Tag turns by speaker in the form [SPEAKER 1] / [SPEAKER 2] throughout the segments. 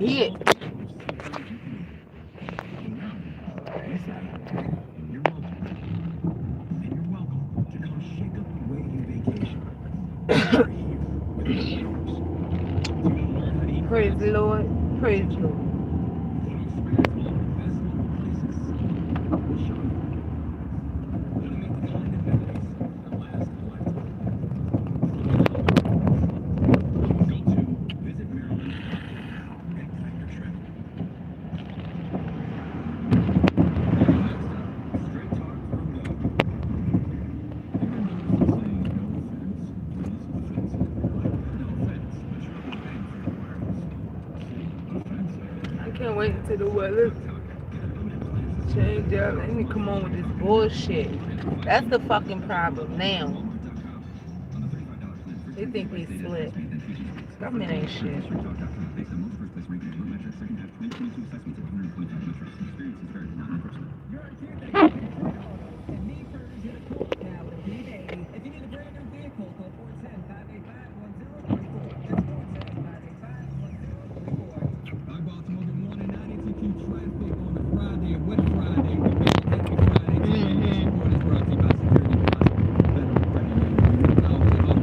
[SPEAKER 1] He praise the Lord. Praise the Lord. I can't wait until the weather change up. Let me come on with this bullshit. That's the fucking problem now. They think we slick. Government ain't shit.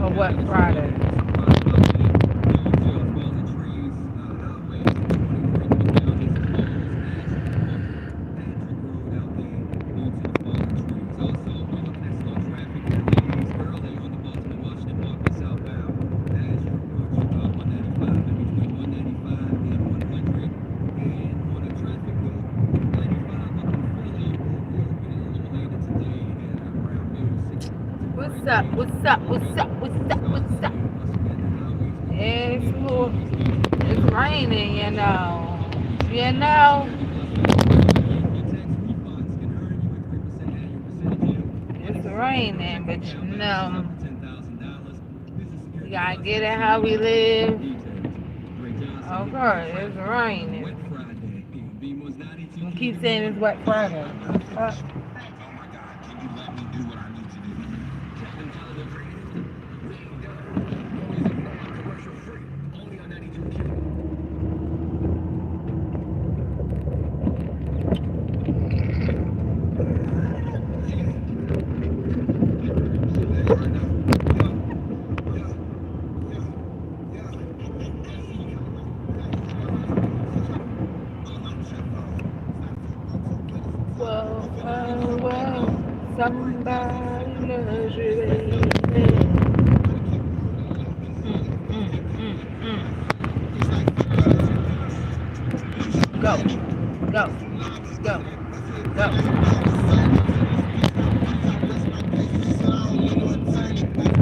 [SPEAKER 1] Or what Friday? What's up? What's up? What's up? What's up? What's up? It's cool. It's raining, you know. You know. It's raining, but you know. We gotta get it how we live. Okay, it's raining. We keep saying it's wet Friday. Whoa, somebody loves you, baby. Go, go, go, go.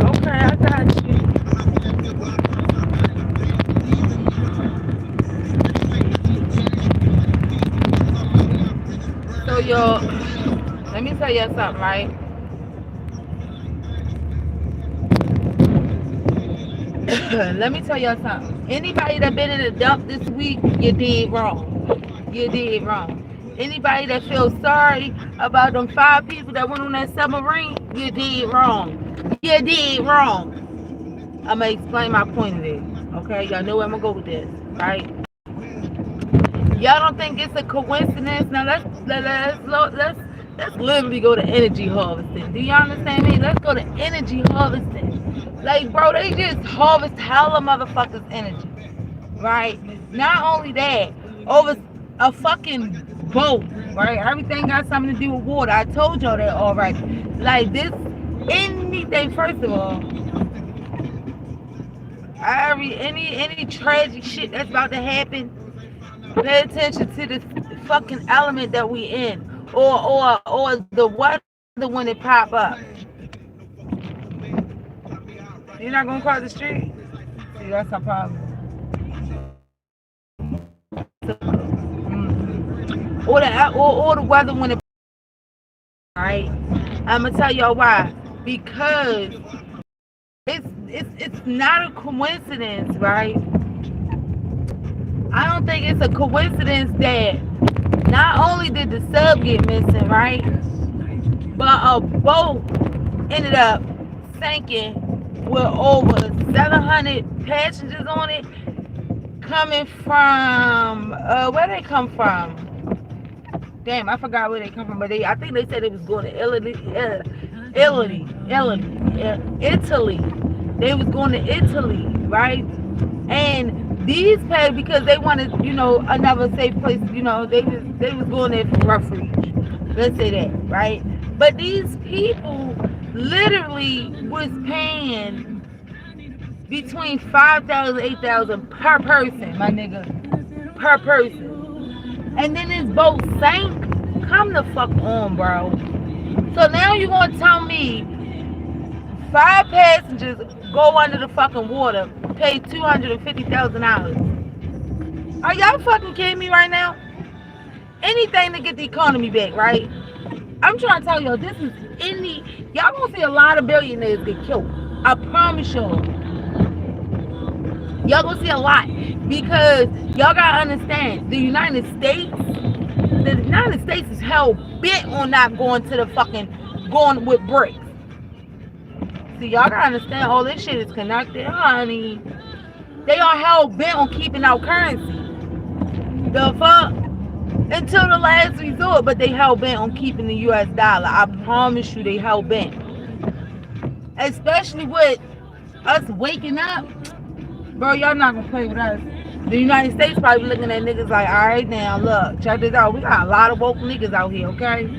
[SPEAKER 1] Okay, I got you. So, yo, let me tell you something, right? Let me tell you something. Anybody that been in the dump this week, you did wrong. You did wrong. Anybody that feels sorry about them 5 people that went on that submarine, you did wrong. You did wrong. I'm gonna explain my point of this. Okay, y'all know where I'm gonna go with this, right? Y'all don't think it's a coincidence? Now let's literally go to energy harvesting. Do y'all understand me? Let's go to energy harvesting. Like, bro, they just harvest hella motherfuckers' energy, right? Not only that, over a fucking boat, right? Everything got something to do with water. I told y'all that already. Like this, anything. First of all, any tragic shit that's about to happen, pay attention to the fucking element that we in, or the weather when it pop up. You're not gonna cross the street. See, that's a problem. Or the weather when it. Right. I'm gonna tell y'all why. Because it's not a coincidence, right? I don't think it's a coincidence that not only did the sub get missing, right, but a boat ended up sinking with over 700 passengers on it. coming from where they come from? Damn, I forgot where they come from, but I think they said it was going to Italy. They was going to Italy, right? And these pay because they wanted, another safe place. They was going there for refuge. Let's say that, right? But these people literally was paying between $5,000 and $8,000 per person, my nigga, per person. And then this boat sank. Come the fuck on, bro. So now you gonna tell me 5 passengers go under the fucking water, pay $250,000? Are y'all fucking kidding me right now? Anything to get the economy back, right? I'm trying to tell y'all, y'all gonna see a lot of billionaires get killed. I promise y'all. Y'all gonna see a lot because y'all gotta understand the United States is hell bent on not going with BRICS. See, y'all gotta understand all this shit is connected, honey. They are hell bent on keeping our currency. The fuck? Until the last resort, but they hell bent on keeping the US dollar. I promise you they hell bent. Especially with us waking up. Bro, y'all not gonna play with us. The United States probably looking at niggas like, all right, now look, check this out. We got a lot of woke niggas out here, okay?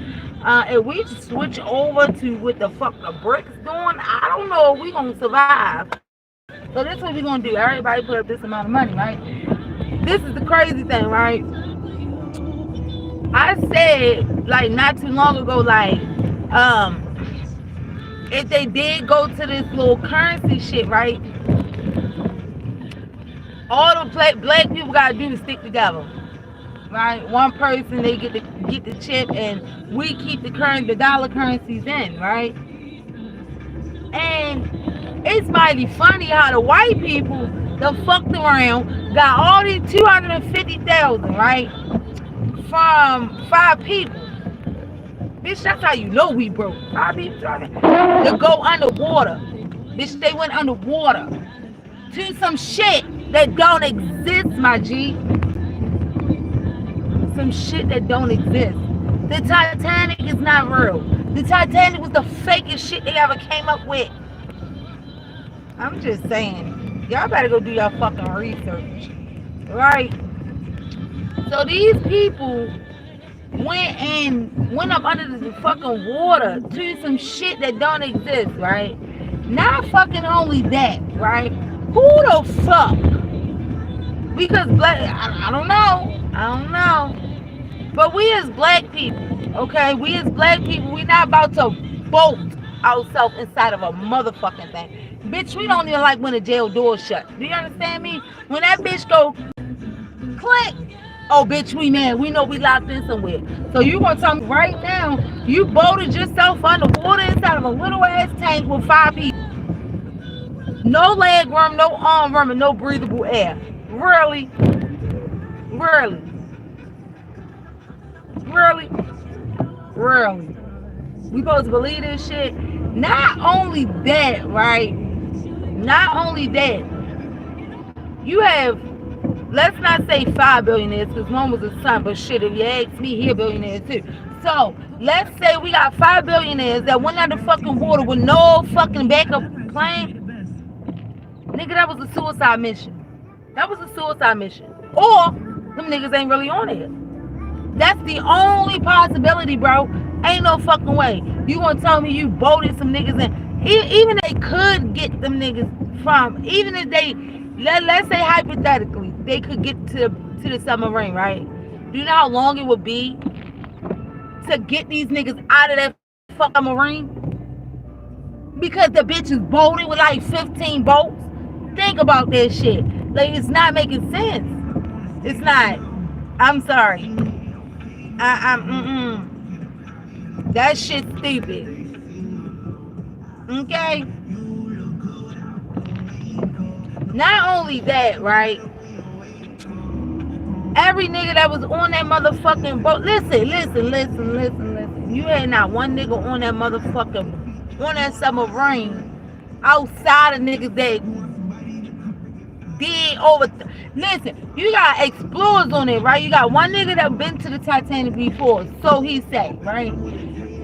[SPEAKER 1] If we switch over to what the fuck the BRICS doing, I don't know if we gonna survive. So this is what we gonna do. Everybody put up this amount of money, right? This is the crazy thing, right? I said, like, not too long ago, like, if they did go to this little currency shit, right? All the black people gotta do is stick together, right? One person, they get the chip, and we keep the dollar currencies in, right? And it's mighty funny how the white people that fucked around got all these 250,000, right? From 5 people. Bitch, that's how you know we broke. 5 people to go underwater. Bitch, they went underwater to some shit that don't exist, my G. Some shit that don't exist. The Titanic is not real. The Titanic was the fakest shit they ever came up with. I'm just saying. Y'all better go do your fucking research. Right? So these people went up under the fucking water to some shit that don't exist, right? Not fucking only that, right? Who the fuck? Because I don't know. But we as black people, okay? We as black people, we not about to bolt ourselves inside of a motherfucking thing. Bitch, we don't even like when the jail door shut. Do you understand me? When that bitch go click, oh bitch, we mad. We know we locked in somewhere. So you gonna tell me right now, you bolted yourself underwater inside of a little ass tank with 5 people. No leg room, no arm room, and no breathable air. Really? Really? Really? Really? We supposed to believe this shit? Not only that, right? Not only that. You have, let's not say 5 billionaires, because one was a son, but shit, if you ask me, he a billionaire too. So, let's say we got 5 billionaires that went under fucking water with no fucking backup plane. Nigga, that was a suicide mission. That was a suicide mission. Or, them niggas ain't really on it. That's the only possibility, bro. Ain't no fucking way. You gonna tell me you bolted some niggas in? Even they could get them niggas from, even if they, let's say hypothetically, they could get to the submarine, right? Do you know how long it would be to get these niggas out of that fucking marine? Because the bitch is bolted with like 15 bolts. Think about that shit. Like, it's not making sense. It's not. I'm sorry. That shit's stupid. Okay? Not only that, right? Every nigga that was on that motherfucking boat. Listen. You had not one nigga on that motherfucking, on that submarine outside of niggas that dead over. Listen, you got explorers on it, right? You got one nigga that been to the Titanic before, so he say, right?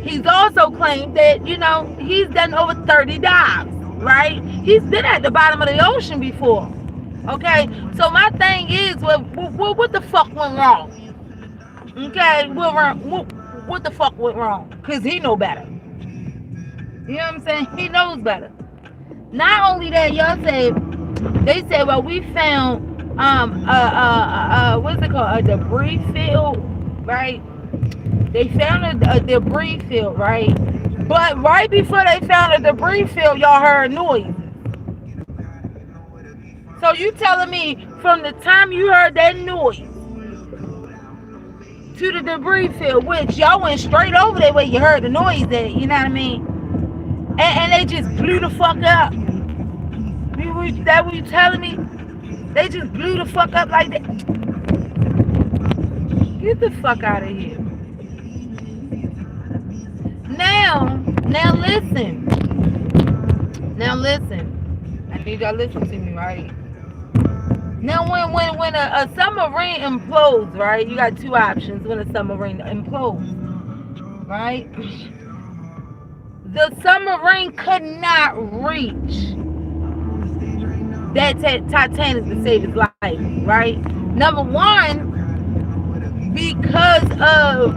[SPEAKER 1] He's also claimed that, you know, he's done over 30 dives, right? He's been at the bottom of the ocean before. Okay, so my thing is, what the fuck went wrong? Okay, what the fuck went wrong? Because he know better. You know what I'm saying? He knows better. Not only that, they said, well, we found what's it called? A debris field, right? They found a debris field, right? But right before they found a debris field, y'all heard noise. So you telling me from the time you heard that noise to the debris field, which y'all went straight over there where you heard the noise at, you know what I mean? And they just blew the fuck up. That what you telling me? They just blew the fuck up like that. Get the fuck out of here. Now listen. I need y'all to listen to me, right? Now, when a submarine implodes, right? You got two options when a submarine implodes, right? The submarine could not reach that Titanic to save its life, right? Number one, because of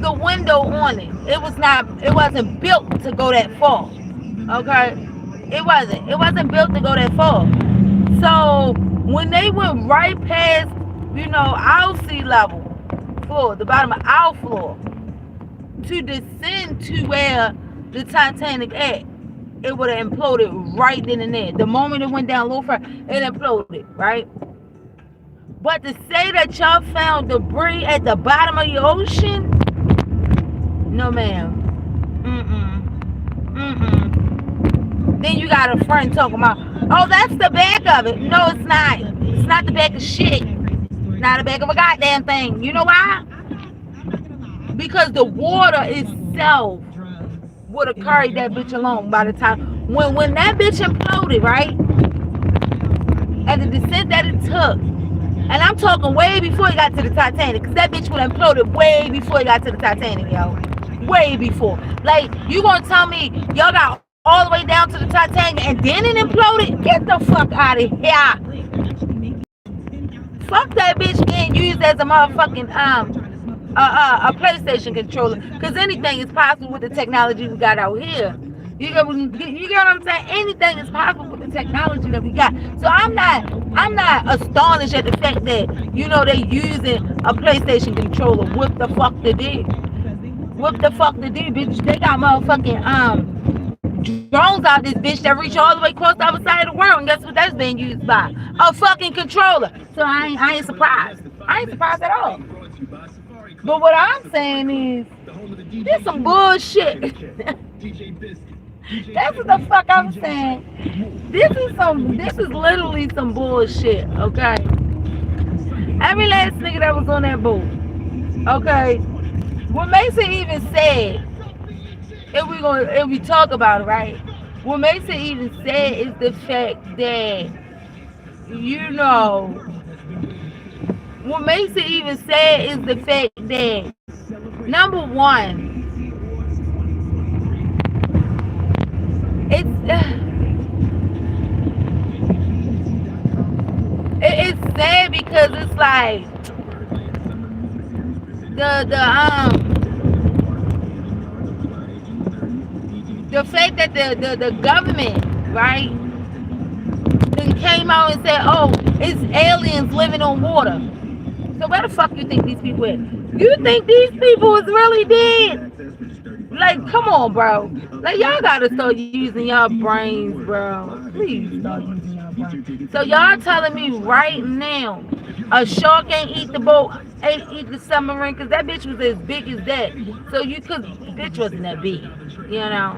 [SPEAKER 1] the window on it. It wasn't built to go that far. Okay? It wasn't built to go that far. So when they went right past, you know, our sea level floor, the bottom of our floor, to descend to where the Titanic at, it would have imploded right then and there. The moment it went down a little further, it imploded, right? But to say that y'all found debris at the bottom of your ocean, no ma'am. Then you got a friend talking about, oh, that's the back of it. No, it's not. It's not the back of shit. It's not the back of a goddamn thing. You know why? Because the water itself would have carried that bitch along by the time when that bitch imploded, right? And the descent that it took, and I'm talking way before it got to the Titanic, because that bitch would have imploded way before it got to the Titanic, yo. Way before. Like, you gonna tell me y'all got all the way down to the Titanic and then it imploded? Get the fuck out of here. Fuck that bitch getting used as a motherfucking a PlayStation controller, because anything is possible with the technology we got out here. You get what I'm saying? Anything is possible with the technology that we got. So I'm not astonished at the fact that, you know, they using a PlayStation controller. What the fuck they did? What the fuck they did, bitch? They got motherfucking drones out this bitch that reach all the way across the other side of the world, and guess what that's being used by? A fucking controller. So I ain't surprised. I ain't surprised at all. But what I'm saying is, this some bullshit. That's what the fuck I'm saying. This is literally some bullshit, okay? Every last nigga that was on that boat, okay? What makes it even sad, if we talk about it, right? What makes it even sad is the fact that, you know, what makes it even sad is the fact that, number one, it's sad because it's like the fact that the government, right, then came out and said, oh, it's aliens living on water. So where the fuck you think these people is? You think these people is really dead? Like, come on, bro. Like, y'all gotta start using y'all brains, bro. Please start using y'all brains. So y'all telling me right now a shark ain't eat the boat, ain't eat the submarine, because that bitch was as big as that. So the bitch wasn't that big, you know?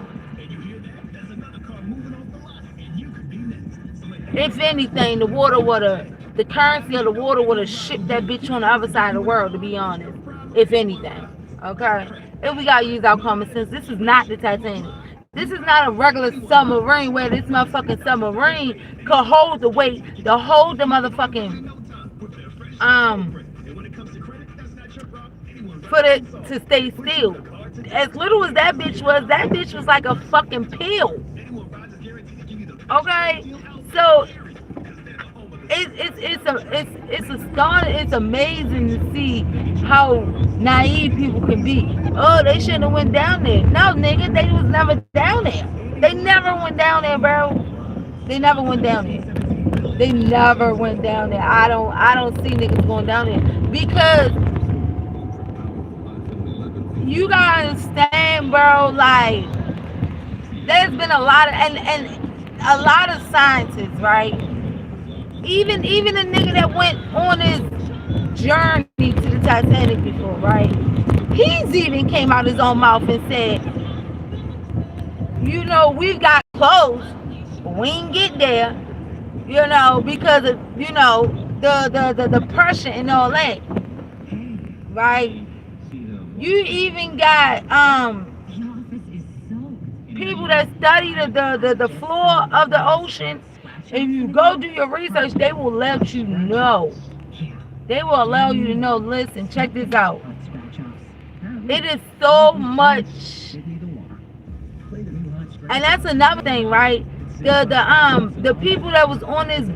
[SPEAKER 1] If anything, the currency of the water would have shipped that bitch on the other side of the world, to be honest. If anything, okay? If we gotta use our common sense, this is not the Titanic. This is not a regular submarine where this motherfucking submarine could hold the weight to hold the motherfucking for it to stay still. As little as that bitch was like a fucking pill. Okay, so it's amazing to see how naive people can be. Oh, they shouldn't have went down there. No, nigga, they was never down there. They never went down there, bro. They never went down there. They never went down there. I don't see niggas going down there because you gotta understand, bro. Like, there's been a lot of and a lot of scientists, right? Even the nigga that went on his journey to the Titanic before, right? He's even came out his own mouth and said, you know, we got close, but we ain't get there, you know, because of, you know, the pressure and all that, right? You even got people that study the floor of the ocean. If you go do your research, they will let you know. They will allow you to know, listen, check this out. It is so much. And that's another thing, right? The people that was on this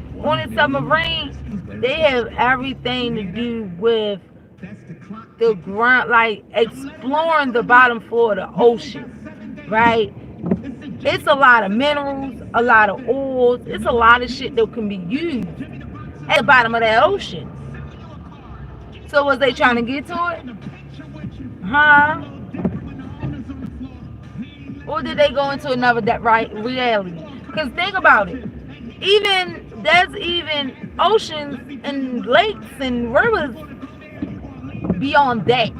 [SPEAKER 1] submarine, they have everything to do with the ground, like exploring the bottom floor of the ocean, right? It's a lot of minerals, a lot of oils. It's a lot of shit that can be used at the bottom of that ocean. So was they trying to get to it? Huh? Or did they go into another reality? Because think about it. There's even oceans and lakes and rivers beyond that.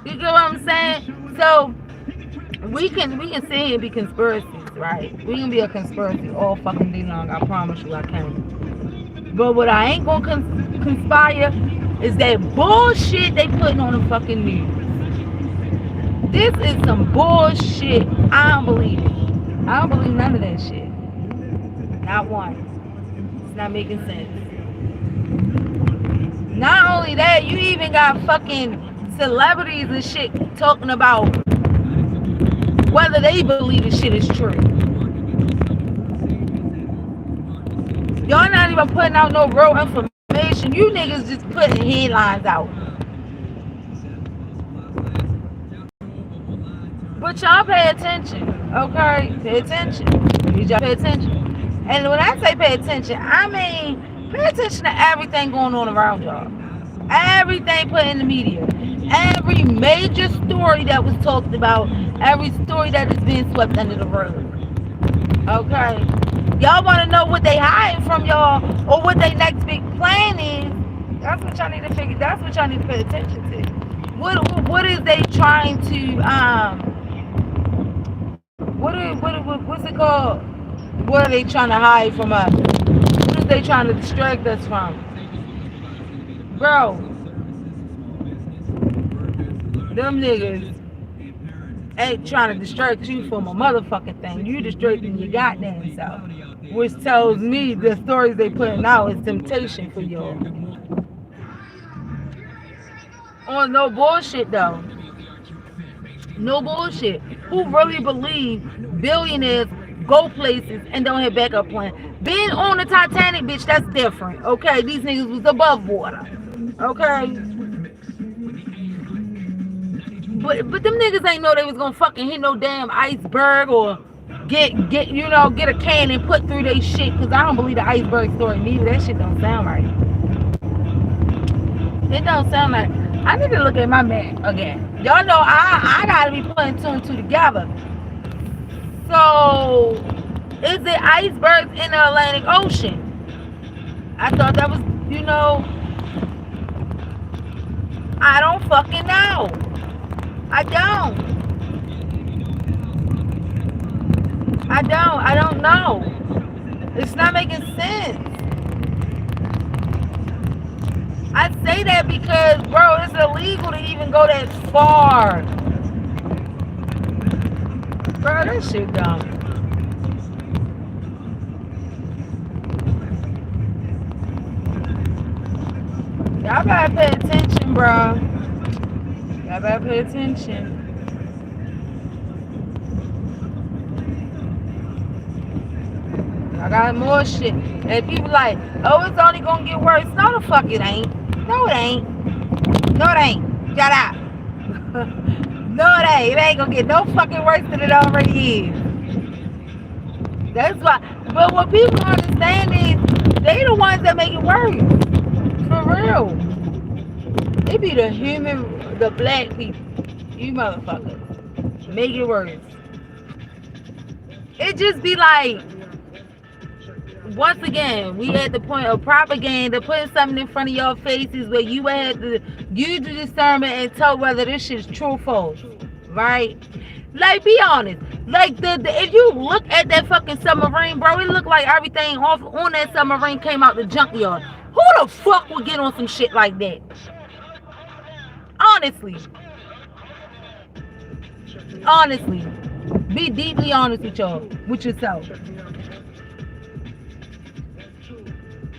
[SPEAKER 1] You get what I'm saying? So we can sit here and be conspiracies, right? We can be a conspiracy all fucking day long. I promise you I can. But what I ain't gonna conspire is that bullshit they putting on the fucking news. This is some bullshit. I don't believe it. I don't believe none of that shit. Not one. It's not making sense. Not only that, you even got fucking celebrities and shit talking about whether they believe the shit is true. Y'all not even putting out no real information. You niggas just putting headlines out. But y'all pay attention, okay? Pay attention. Need y'all pay attention. And when I say pay attention, I mean pay attention to everything going on around y'all. Everything put in the media. Every major story that was talked about. Every story that is being swept under the rug. Okay? Y'all want to know what they hiding from y'all or what their next big plan is. That's what y'all need to figure. That's what y'all need to pay attention to. What is they trying to what's it called? What are they trying to hide from us? What is they trying to distract us from? Bro, them niggas ain't trying to distract you from a motherfucking thing. You distracting your goddamn self. Which tells me the stories they putting out is temptation for y'all. On no bullshit though. No bullshit. Who really believe billionaires go places and don't have backup plan? Being on the Titanic, bitch, that's different. Okay, these niggas was above water. Okay. But them niggas ain't know they was gonna fucking hit no damn iceberg or get a can and put through they shit, cause I don't believe the iceberg story neither. That shit don't sound right. It don't sound like. I need to look at my map again. Y'all know I gotta be putting two and two together. So is it icebergs in the Atlantic Ocean? I thought that was, I don't fucking know. I don't know. It's not making sense. I say say that because, bro, it's illegal to even go that far. Bro, that shit dumb. Y'all gotta pay attention, bro. Y'all better pay attention. I got more shit. And people like, oh, it's only gonna get worse. No, the fuck it ain't. No, it ain't. No, it ain't. Shut up. No, it ain't. It ain't gonna get no fucking worse than it already is. That's why. But what people don't understand is, they the ones that make it worse. For real. It be the black people. You motherfuckers. Make it worse. It just be like, once again, we at the point of propaganda, putting something in front of your faces where you had to use the discernment and tell whether this shit's true or false, right? Like, be honest. Like, if you look at that fucking submarine, bro, it looked like everything off on that submarine came out the junkyard. Who the fuck would get on some shit like that? Honestly. Honestly. Be deeply honest with y'all, with yourself.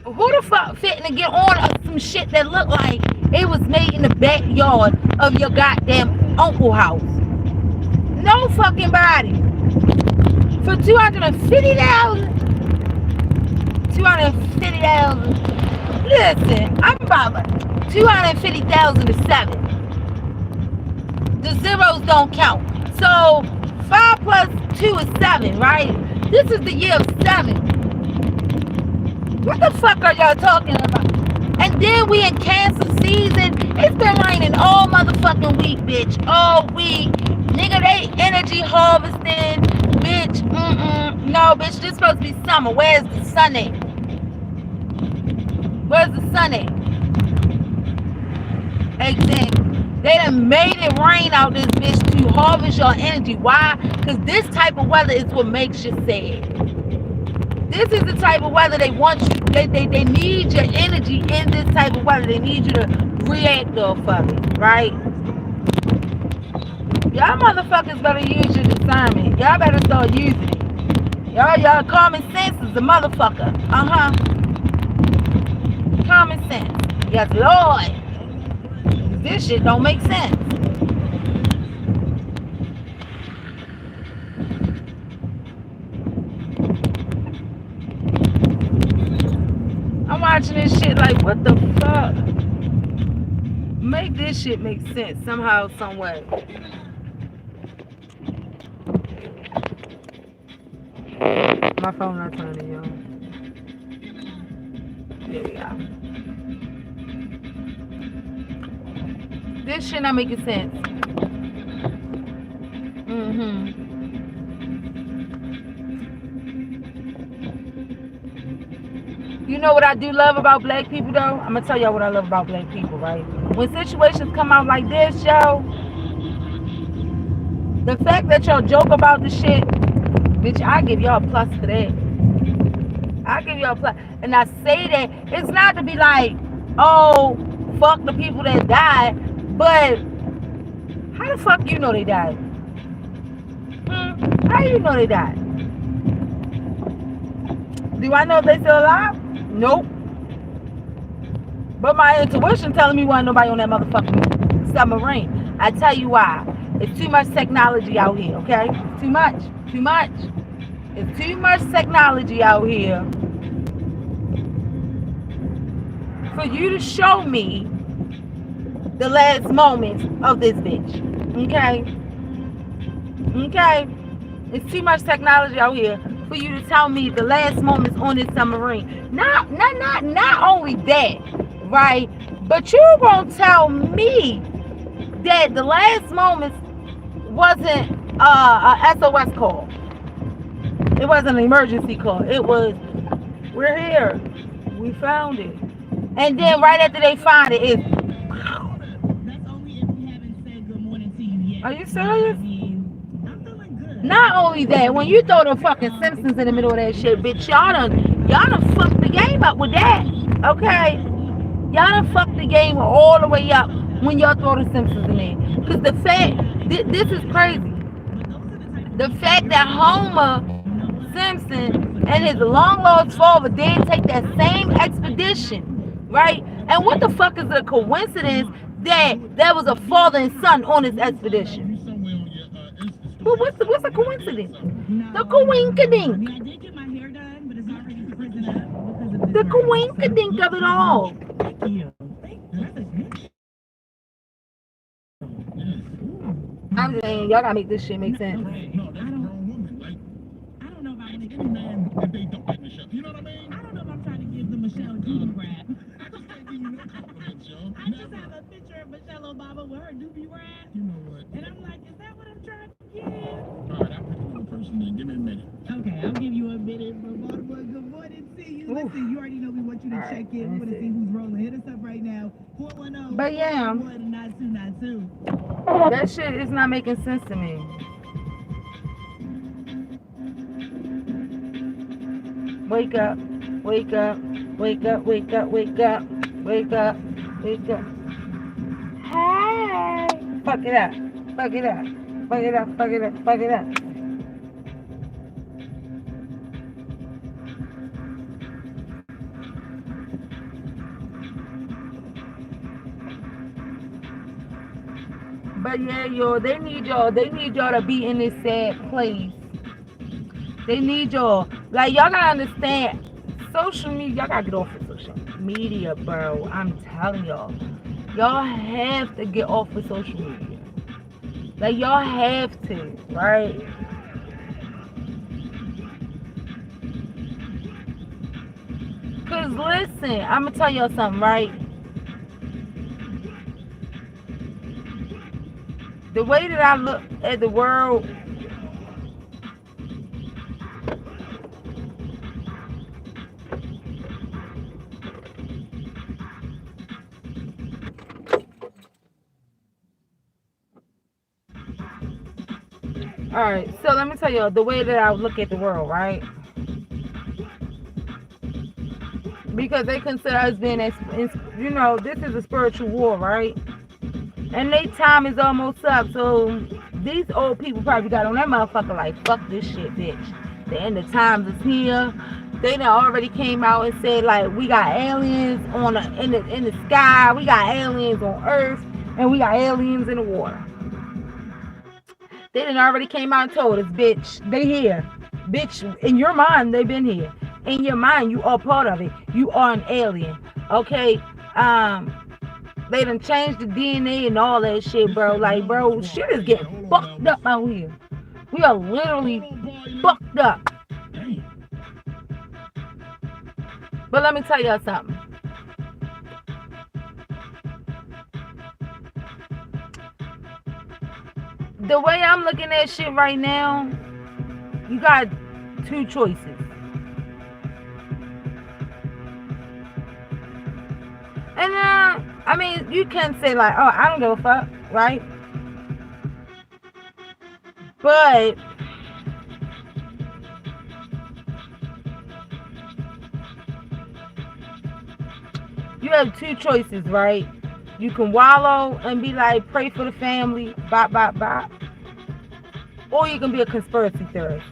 [SPEAKER 1] Who the fuck fitting to get on some shit that looked like it was made in the backyard of your goddamn uncle house? No fucking body. For $250,000? $250,000. Listen, I'm about $250,000 to 7. The zeros don't count. So 5 plus 2 is 7, right? This is the year of 7. What the fuck are y'all talking about? And then we in Cancer season. It's been raining all motherfucking week, bitch. All week. Nigga, they energy harvesting. Bitch, no, bitch, this supposed to be summer. Where's the sun at? Where's the sun at? Exactly. They done made it rain out this bitch to harvest your energy. Why? Because this type of weather is what makes you sad. This is the type of weather they want you, they need your energy in this type of weather. They need you to react off of it, right? Y'all motherfuckers better use your discernment. Y'all better start using it. Y'all common sense is a motherfucker. Common sense. Yes, Lord. This shit don't make sense. I'm watching this shit like, what the fuck? Make this shit make sense somehow, some way. My phone not turning, y'all. There we go. This shit not making sense. You know what I do love about black people, though? I'm gonna tell y'all what I love about black people, right? When situations come out like this, yo, the fact that y'all joke about the shit, bitch, I give y'all a plus for that. I give y'all a plus. And I say that, it's not to be like, oh, fuck the people that died, but how the fuck you know they died? How you know they died? Do I know if they still alive? Nope. But my intuition telling me wasn't nobody on that motherfucking submarine. I tell you why. It's too much technology out here, okay? It's too much. Too much. It's too much technology out here for you to show me the last moments of this bitch. Okay? Okay? It's too much technology out here for you to tell me the last moments on this submarine. Not only that, right? But you won't tell me that the last moments wasn't a SOS call. It wasn't an emergency call. It was, we're here. We found it. And then right after they find it, it's, are you serious? Not only that, when you throw the fucking Simpsons in the middle of that shit, bitch, y'all done fucked the game up with that. Okay? Y'all done fucked the game all the way up when y'all throw the Simpsons in there. Because the fact, this is crazy. The fact that Homer Simpson and his long lost father did take that same expedition, right? And what the fuck is the coincidence that there was a father and son on this expedition? But what's the coincidence? The coinkadink. The coinkadink of it all. I'm just saying, y'all gotta make this shit make sense.
[SPEAKER 2] Okay, I'll give you a minute. Baltimore, good morning to you. Listen, you already know we want you to check in. We want to see who's rolling. Hit us up right now. 410.
[SPEAKER 1] But yeah,
[SPEAKER 2] 9292.
[SPEAKER 1] that shit is not making sense to me. Wake up, wake up, wake up, wake up, wake up, wake up, wake up. Hey, fuck it up, fuck it up, fuck it up, fuck it up, fuck it up. But yeah, yo, they need y'all to be in this sad place. They need y'all. Like, y'all gotta understand, social media, y'all gotta get off of social media, bro. I'm telling y'all. Y'all have to get off of social media. Like, y'all have to, right? Cause listen, I'm gonna tell y'all something, right? The way that I look at the world, all right, so let me tell you the way that I look at the world, right? Because they consider us being, you know, this is a spiritual war, right? And their time is almost up, so these old people probably got on that motherfucker like, fuck this shit, bitch. The end of times is here. They done already came out and said, like, we got aliens in the sky, we got aliens on Earth, and we got aliens in the water. They done already came out and told us, bitch, they here. Bitch, in your mind, they been here. In your mind, you are part of it. You are an alien, okay? They done changed the DNA and all that shit, bro. Like, bro, shit is getting fucked up out here. We are literally fucked up. But let me tell y'all something. The way I'm looking at shit right now, you got two choices. And I mean, you can say like, oh, I don't give a fuck, right? But you have two choices, right? You can wallow and be like, pray for the family, bop, bop, bop. Or you can be a conspiracy theorist,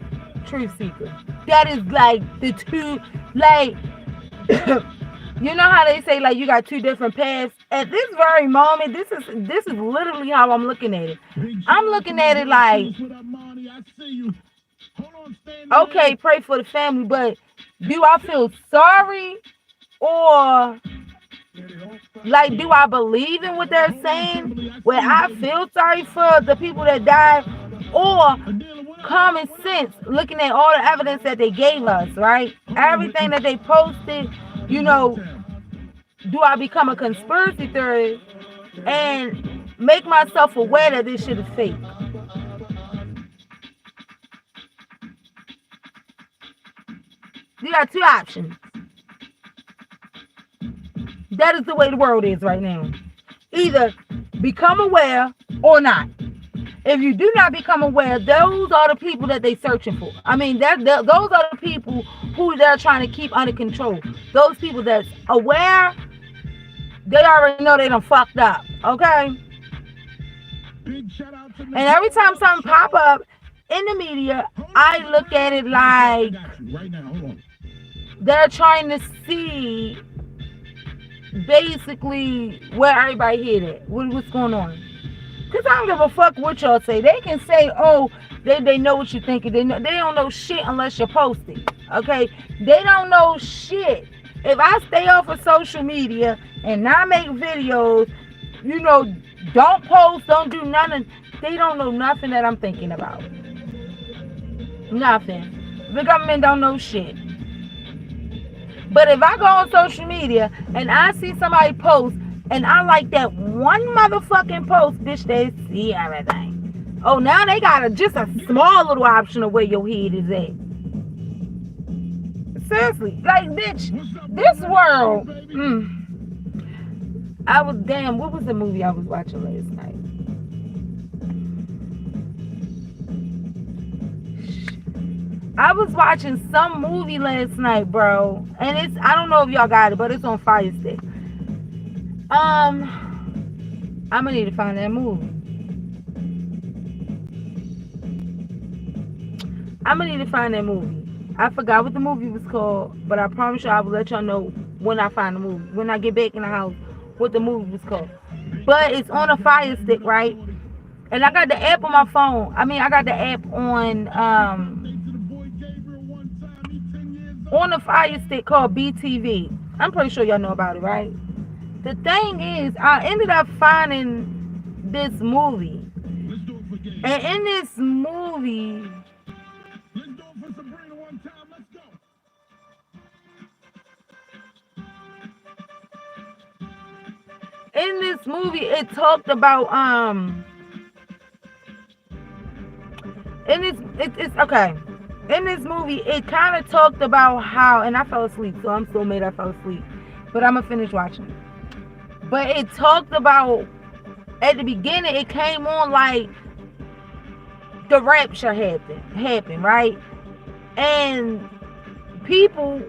[SPEAKER 1] truth seeker. That is like the two, like, you know how they say like you got two different paths? At this very moment, this is literally how I'm looking at it. I'm looking at it like, okay, pray for the family, but do I feel sorry, or like, do I believe in what they're saying, where I feel sorry for the people that died? Or common sense, looking at all the evidence that they gave us, right? Everything that they posted, you know, do I become a conspiracy theorist and make myself aware that this shit is fake? You got two options. That is the way the world is right now. Either become aware or not. If you do not become aware, those are the people that they're searching for. I mean, those are the people who they're trying to keep under control. Those people that's aware they already know they done fucked up. Okay?
[SPEAKER 2] Big shout out to
[SPEAKER 1] And every time something pop up in the media, I look at it like
[SPEAKER 2] right now. Hold on.
[SPEAKER 1] they're trying to see basically where everybody hit it. What's going on? Because I don't give a fuck what y'all say. They can say, oh, they know what you're thinking. They don't know shit unless you're posting. Okay? They don't know shit. If I stay off of social media and not make videos, don't post, don't do nothing, they don't know nothing that I'm thinking about. Nothing. The government don't know shit. But if I go on social media and I see somebody post and I like that one motherfucking post, bitch, they see everything. Oh, now they got just a small little option of where your head is at. Seriously, like, bitch, this world. What was the movie I was watching last night? I was watching some movie last night, bro. And I don't know if y'all got it, but it's on Fire Stick. I'm gonna need to find that movie. I forgot what the movie was called, but I promise you I will let y'all know when I find the movie. When I get back in the house, what the movie was called. But it's on a Fire Stick, right? And I got the app on my phone. I got the app on a Fire Stick called BTV. I'm pretty sure y'all know about it, right? The thing is, I ended up finding this movie. And in this movie, it talked about it's okay. In this movie, it kind of talked about how, and I fell asleep, so I'm so mad I fell asleep. But I'm gonna finish watching it. But it talked about, at the beginning, it came on like the rapture happened, right? And people,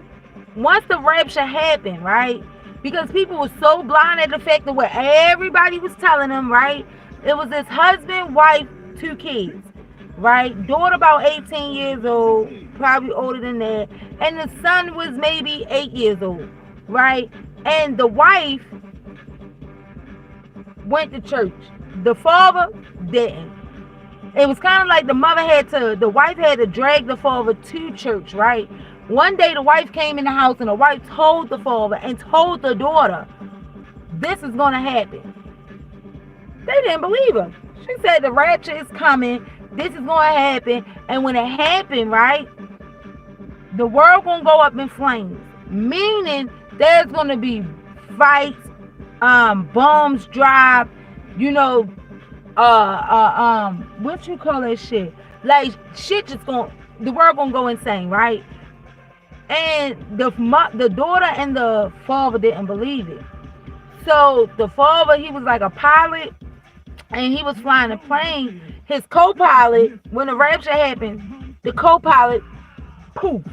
[SPEAKER 1] once the rapture happened, right? Because people were so blind at the fact of what everybody was telling them, right? It was this husband, wife, 2 kids, right? Daughter about 18 years old, probably older than that. And the son was maybe 8 years old, right? And the wife went to church. The father didn't. It was kind of like the wife had to drag the father to church, right? One day the wife came in the house and the wife told the father and told the daughter, this is going to happen. They didn't believe her. She said the rapture is coming. This is going to happen. And when it happened, right, the world going to go up in flames. Meaning there's going to be fights, bombs drop, what you call that shit? Like, shit just the world going to go insane, right? And the daughter and the father didn't believe it. So the father, he was like a pilot, and he was flying a plane. His co-pilot, when the rapture happened, the co-pilot, poof,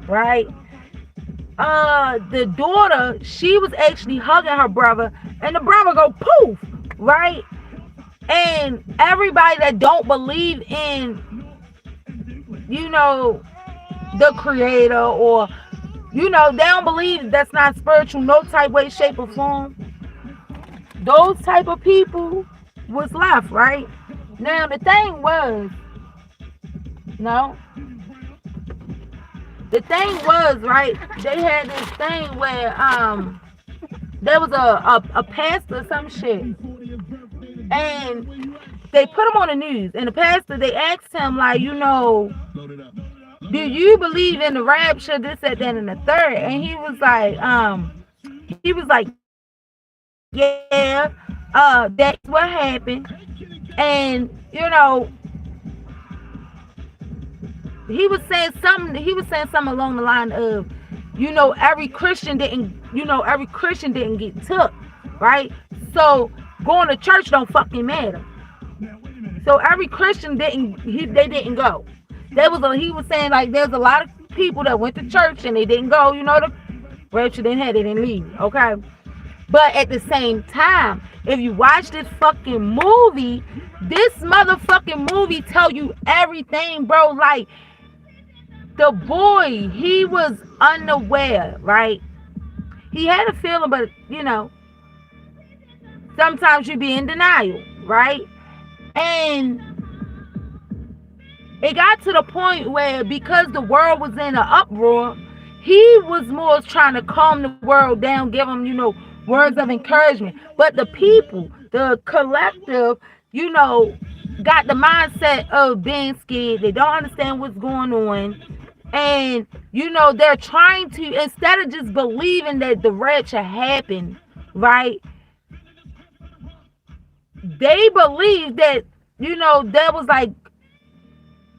[SPEAKER 1] right? The daughter, she was actually hugging her brother, and the brother go poof, right? And everybody that don't believe in, the creator, or they don't believe that's not spiritual, no type, way, shape, or form, those type of people was left, right? Now the thing was, right, they had this thing where there was a pastor or some shit, and they put him on the news, and the pastor, they asked him, like, do you believe in the rapture, this, that, and the third? And he was like, yeah, that's what happened. And he was saying something along the line of, every Christian didn't get took, right? So going to church don't fucking matter. So every Christian they didn't go. He was saying, like, there's a lot of people that went to church and they didn't go, the rapture didn't have, they didn't leave, okay? But at the same time, if you watch this fucking movie, this motherfucking movie tell you everything, bro. Like, the boy, he was unaware, right? He had a feeling, but sometimes you be in denial, right? And it got to the point where, because the world was in an uproar, he was more trying to calm the world down, give them, words of encouragement. But the people, the collective, got the mindset of being scared. They don't understand what's going on. And, they're trying to, instead of just believing that the rapture happened, right? They believe that, there was like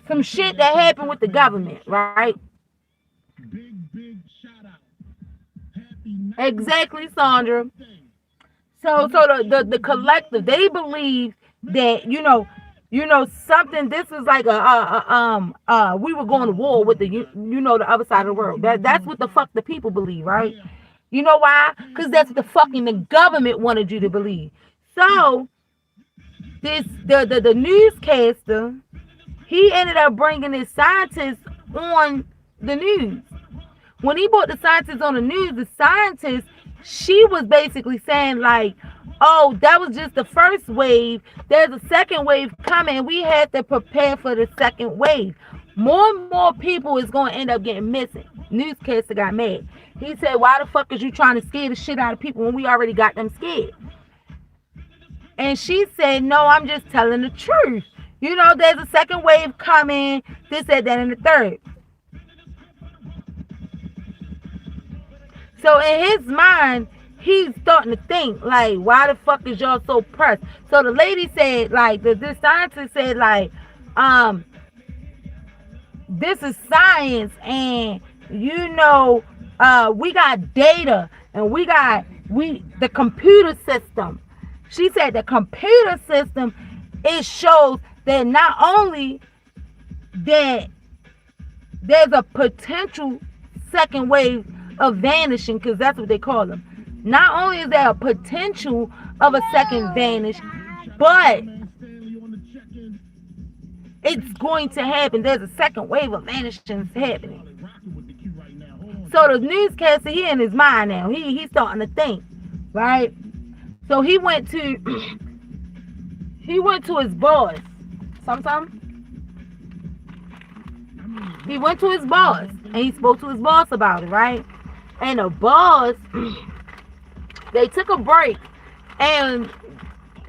[SPEAKER 1] some shit that happened with the government, right?
[SPEAKER 2] Big shout out.
[SPEAKER 1] Exactly, Sandra. So the collective, they believe that something. This was like we were going to war with the other side of the world. That's what the fuck the people believe, right? You know why? Because that's what the government wanted you to believe. So the newscaster, he ended up bringing his scientists on the news. When he brought the scientists on the news, the scientist, she was basically saying like, oh, that was just the first wave. There's a second wave coming. We have to prepare for the second wave. More and more people is going to end up getting missing. Newscaster got mad. He said, why the fuck is you trying to scare the shit out of people when we already got them scared? And she said, no, I'm just telling the truth. There's a second wave coming. This, that, and the third. So in his mind, he's starting to think, like, why the fuck is y'all so pressed? So the lady said, like, the scientist said, like, this is science, and we got data, and the computer system. She said the computer system, it shows that not only that there's a potential second wave of vanishing, because that's what they call them. Not only is there a potential of a second vanish, but it's going to happen. There's a second wave of vanishing happening. So the newscaster, he in his mind now. He's starting to think, right? So he went to his boss. He went to his boss and he spoke to his boss about it, right? And the boss, they took a break, and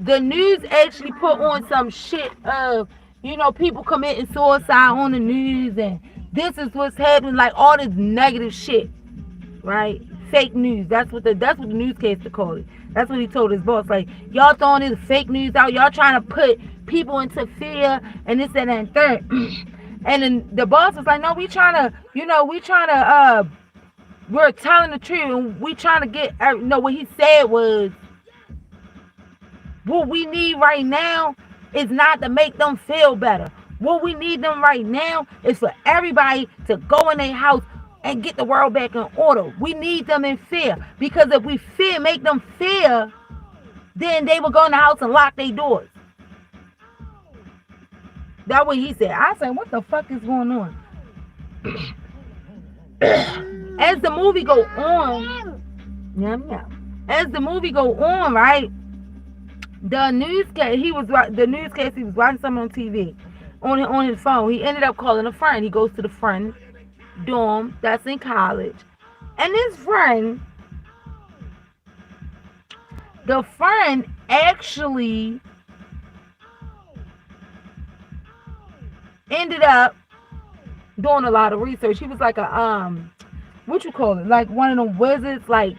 [SPEAKER 1] the news actually put on some shit of, people committing suicide on the news, and this is what's happening, like all this negative shit, right? Fake news. That's what the newscaster called it. That's what he told his boss. Like, y'all throwing this fake news out. Y'all trying to put people into fear and this and that and third. And then the boss was like, no, we're telling the truth, and we trying to get, what he said was, what we need right now is not to make them feel better. What we need them right now is for everybody to go in their house and get the world back in order. We need them in fear, because if we make them fear, then they will go in the house and lock their doors. That's what he said. I said, what the fuck is going on? As the movie go on, as the movie go on, right? The newscaster, he was watching something on TV, on his phone. He ended up calling a friend. He goes to the friend dorm that's in college, and his friend, actually ended up doing a lot of research. He was like a what you call it, like one of them wizards. Like,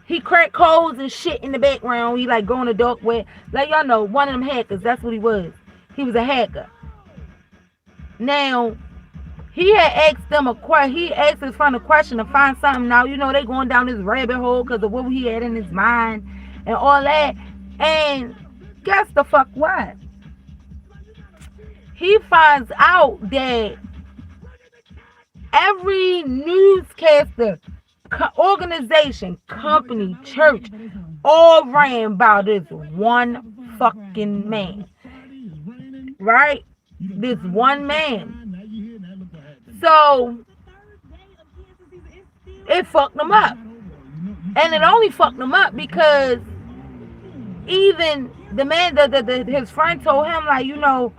[SPEAKER 1] he cracked codes and shit in the background. He like going to dark web, like, y'all know, one of them hackers. That's what he was. He was a hacker. Now, he had asked them he asked his friend a question to find something. Now, they going down this rabbit hole because of what he had in his mind and all that. And guess the fuck what? He finds out that every newscaster organization, company, church, all ran by this one fucking man, right? This one man. So it fucked them up. And it only fucked him up because even the man that his friend told him, like, you know,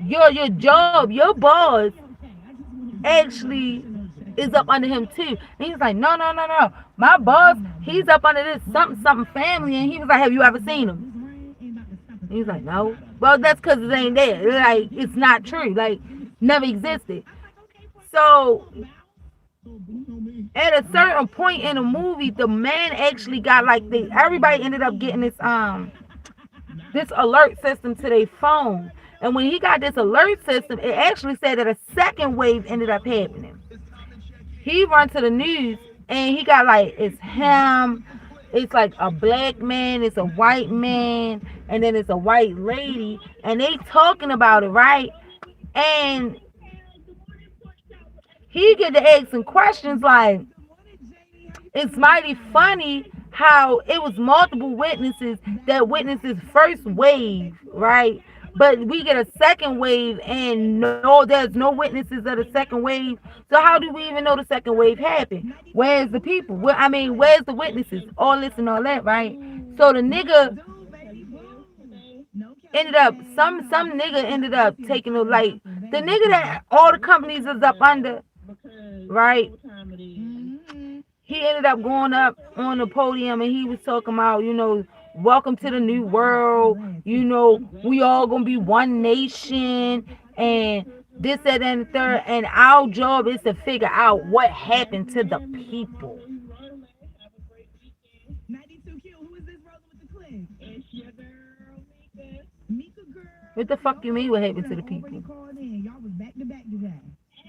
[SPEAKER 1] your job, your boss actually is up under him too. And he's like, no. My boss, he's up under this something family. And he was like, have you ever seen him? And he's like, no. Well, that's because it ain't there. Like, it's not true. Like, never existed. So at a certain point in the movie, the man actually got like everybody ended up getting this alert system to their phone. And when he got this alert system, it actually said that a second wave ended up happening. He run to the news and he got like, it's him, it's like a black man, it's a white man, and then it's a white lady, and they talking about it, right? And he get to asking questions like, it's mighty funny how it was multiple witnesses that witnessed this first wave, right? But we get a second wave and no, there's no witnesses of the second wave. So how do we even know the second wave happened? Where's the people? Where's the witnesses? All this and all that, right? So the nigga ended up, some nigga ended up taking the, like, the nigga that all the companies is up under, right? He ended up going up on the podium and he was talking about, you know, welcome to the new world. You know, we all gonna be one nation and this, that, and the third. And our job is to figure out what happened to the people. What the fuck you mean what happened to the people?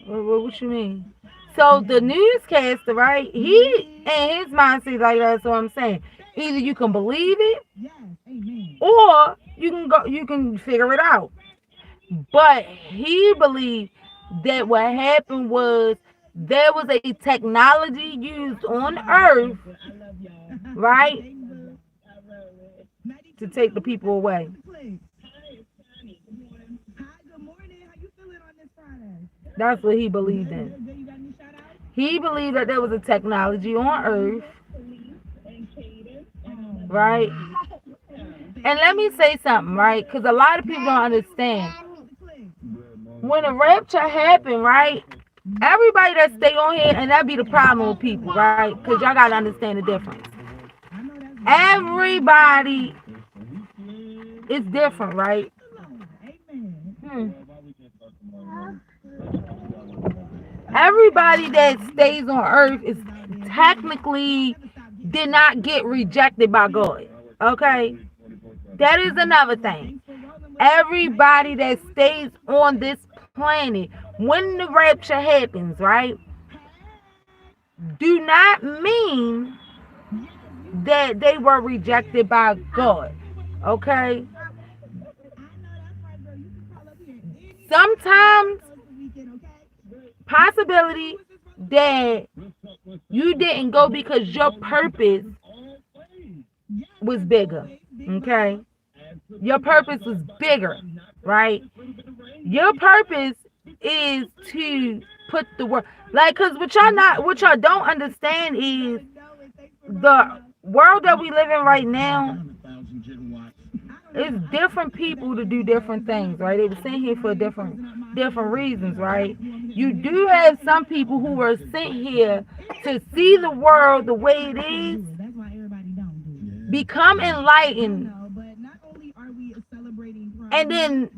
[SPEAKER 1] What you mean? So the newscaster, right? He and his mindset like that's what I'm saying. Either you can believe it, or you can figure it out. But he believed that what happened was there was a technology used on Earth, right, to take the people away. That's what he believed in. He believed that there was a technology on Earth, right? And let me say something, right? Because a lot of people don't understand. When a rapture happened, right? Everybody that stay on here, and that be the problem with people, right? Because y'all got to understand the difference. Everybody is different, right? Everybody that stays on Earth is technically did not get rejected by God. Okay? That is another thing. Everybody that stays on this planet, when the rapture happens, right, do not mean that they were rejected by God. Okay? Sometimes possibility that you didn't go because your purpose was bigger. Okay? Your purpose was bigger, right? Your purpose is to put the word, like, because what y'all don't understand is the world that we live in right now. It's different people to do different things, right? They were sent here for different reasons, right? You do have some people who were sent here to see the world the way it is, become enlightened, and then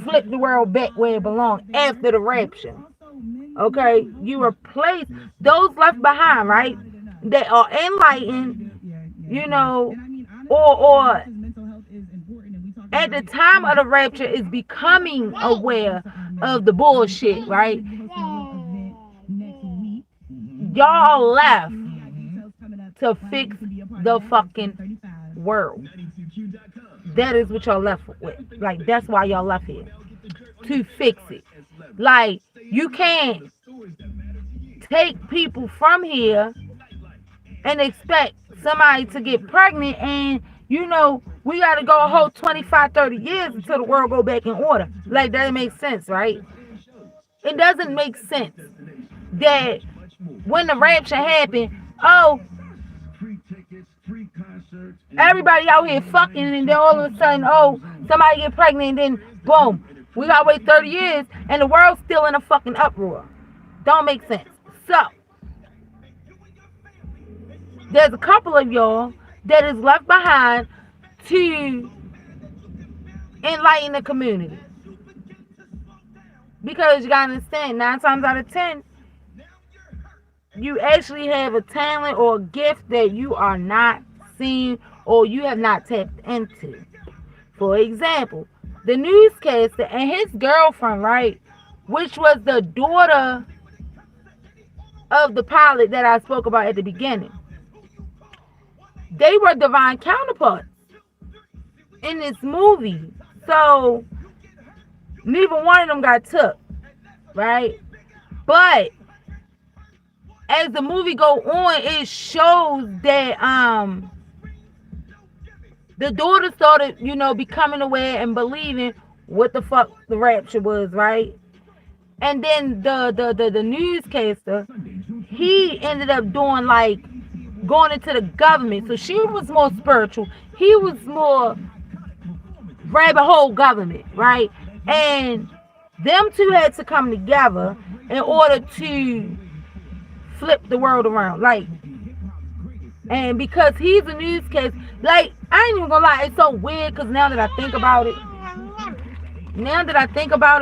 [SPEAKER 1] flip the world back where it belongs after the rapture. Okay? You replace those left behind, right? That are enlightened, you know, or at the time of the rapture is becoming aware of the bullshit, right? Y'all left to fix the fucking world. That is what y'all left with. Like, that's why y'all left here. To fix it. Like, you can't take people from here and expect somebody to get pregnant, and we got to go a whole 25, 30 years until the world go back in order. Like, that makes sense, right? It doesn't make sense that when the rapture happened, everybody out here fucking, and then all of a sudden, somebody get pregnant, and then boom, we gotta wait 30 years, and the world's still in a fucking uproar. Don't make sense. So, there's a couple of y'all that is left behind to enlighten the community. Because you gotta understand, 9 times out of 10, you actually have a talent or a gift that you are not seeing or you have not tapped into. For example, the newscaster and his girlfriend, right, which was the daughter of the pilot that I spoke about at the beginning, they were divine counterparts in this movie. So neither one of them got took, right? But as the movie go on, it shows that the daughter started, becoming aware and believing what the fuck the rapture was, right? And then the newscaster, he ended up doing like going into the government. So she was more spiritual. He was more rabbit hole government, right? And them two had to come together in order to flip the world around. Like, and because he's a newscast, like, I ain't even gonna lie, it's so weird, because now that I think about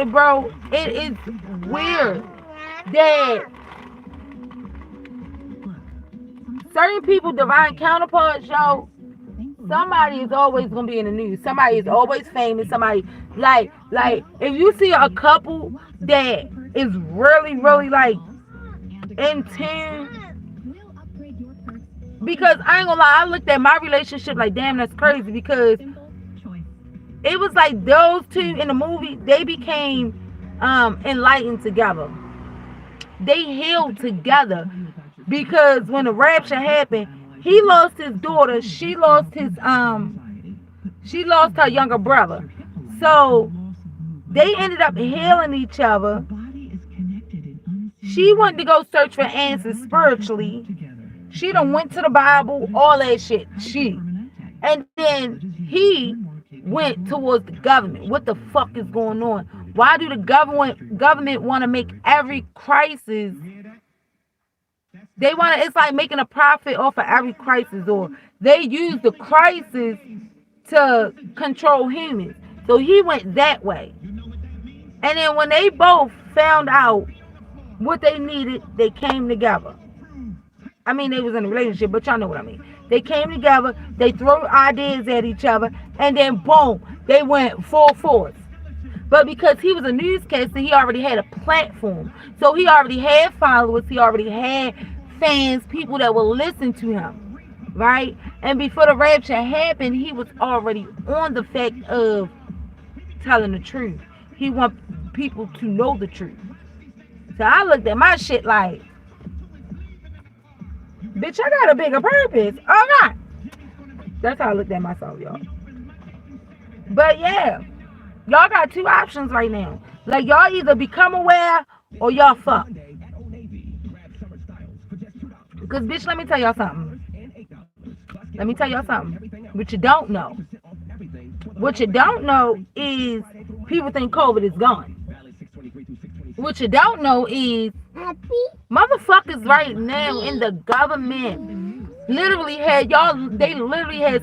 [SPEAKER 1] it, bro, it is weird that certain people, divine counterparts, yo, somebody is always gonna be in the news. Somebody is always famous. Somebody, like if you see a couple that is really, really like in tune, because I ain't gonna lie, I looked at my relationship like, damn, that's crazy, because it was like those two in the movie, they became enlightened together. They healed together, because when the rapture happened, he lost his daughter, she lost her younger brother. So they ended up healing each other. She wanted to go search for answers spiritually. She done went to the Bible, all that shit. And then he went towards the government. What the fuck is going on? Why do the government want to make every crisis? They want to, it's like making a profit off of every crisis, or they use the crisis to control humans. So he went that way. And then when they both found out what they needed, they came together. I mean, they was in a relationship, but y'all know what I mean. They came together, they threw ideas at each other, and then boom, they went full force. But because he was a newscaster, he already had a platform. So he already had followers, he already had fans, people that will listen to him, right? And before the rapture happened, he was already on the fact of telling the truth. He want people to know the truth. So I looked at my shit like, bitch, I got a bigger purpose. Oh, God. That's how I looked at myself, y'all. But yeah, y'all got two options right now. Like, y'all either become aware or y'all fuck. Because, bitch, let me tell y'all something. What you don't know. What you don't know is people think COVID is gone. What you don't know is motherfuckers right now in the government literally had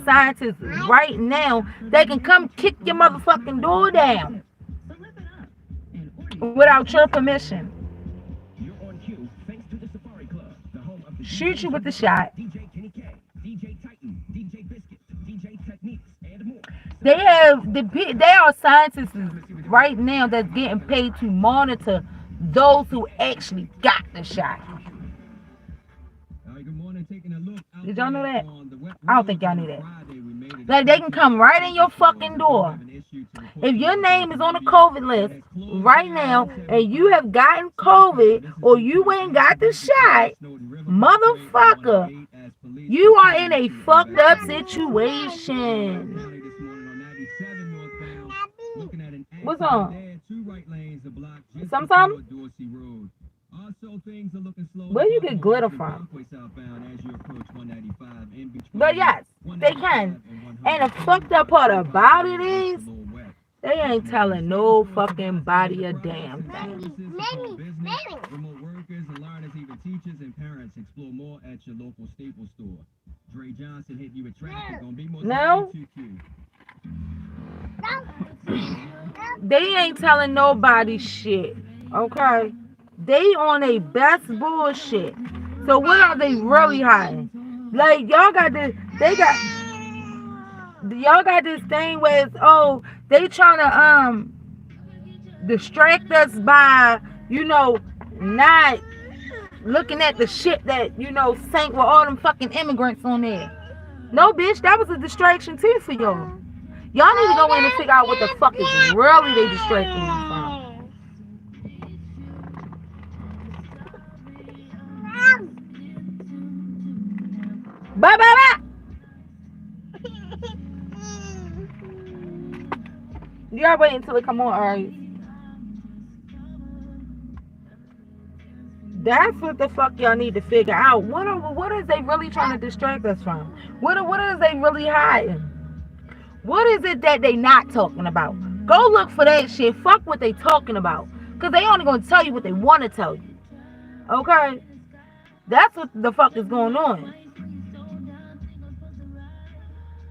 [SPEAKER 1] scientists right now that can come kick your motherfucking door down without your permission. Shoot you with the shot. They are scientists right now that's getting paid to monitor those who actually got the shot. Did y'all know that? I don't think y'all knew that. Like, they can come right in your fucking door If your name is on the COVID list right now and you have gotten COVID or you ain't got the shot, motherfucker, you are in a fucked up situation. What's on? Sometimes? Where you get glitter from? But yes, they can. And the fucked up part about it is, they ain't telling no fucking body a damn thing.
[SPEAKER 2] Remote workers, learners, even teachers and parents explore more at your local Staples store. Dre Johnson hit you with traffic on Big Most
[SPEAKER 1] No,
[SPEAKER 2] 2Q.
[SPEAKER 1] they ain't telling nobody shit. Okay? They on a best bullshit. So what are they really hiding? Like y'all got this, y'all got this thing where it's, oh, they trying to distract us by, not looking at the shit that, sank with all them fucking immigrants on there. No, bitch, that was a distraction too for y'all. Y'all need to go in and figure out what the fuck is really they distracting you from. Bye bye bye. You gotta wait until it come on, alright? That's what the fuck y'all need to figure out. What is they really trying to distract us from? What is they really hiding? What is it that they not talking about? Go look for that shit. Fuck what they talking about. Because they only going to tell you what they want to tell you. Okay? That's what the fuck is going on.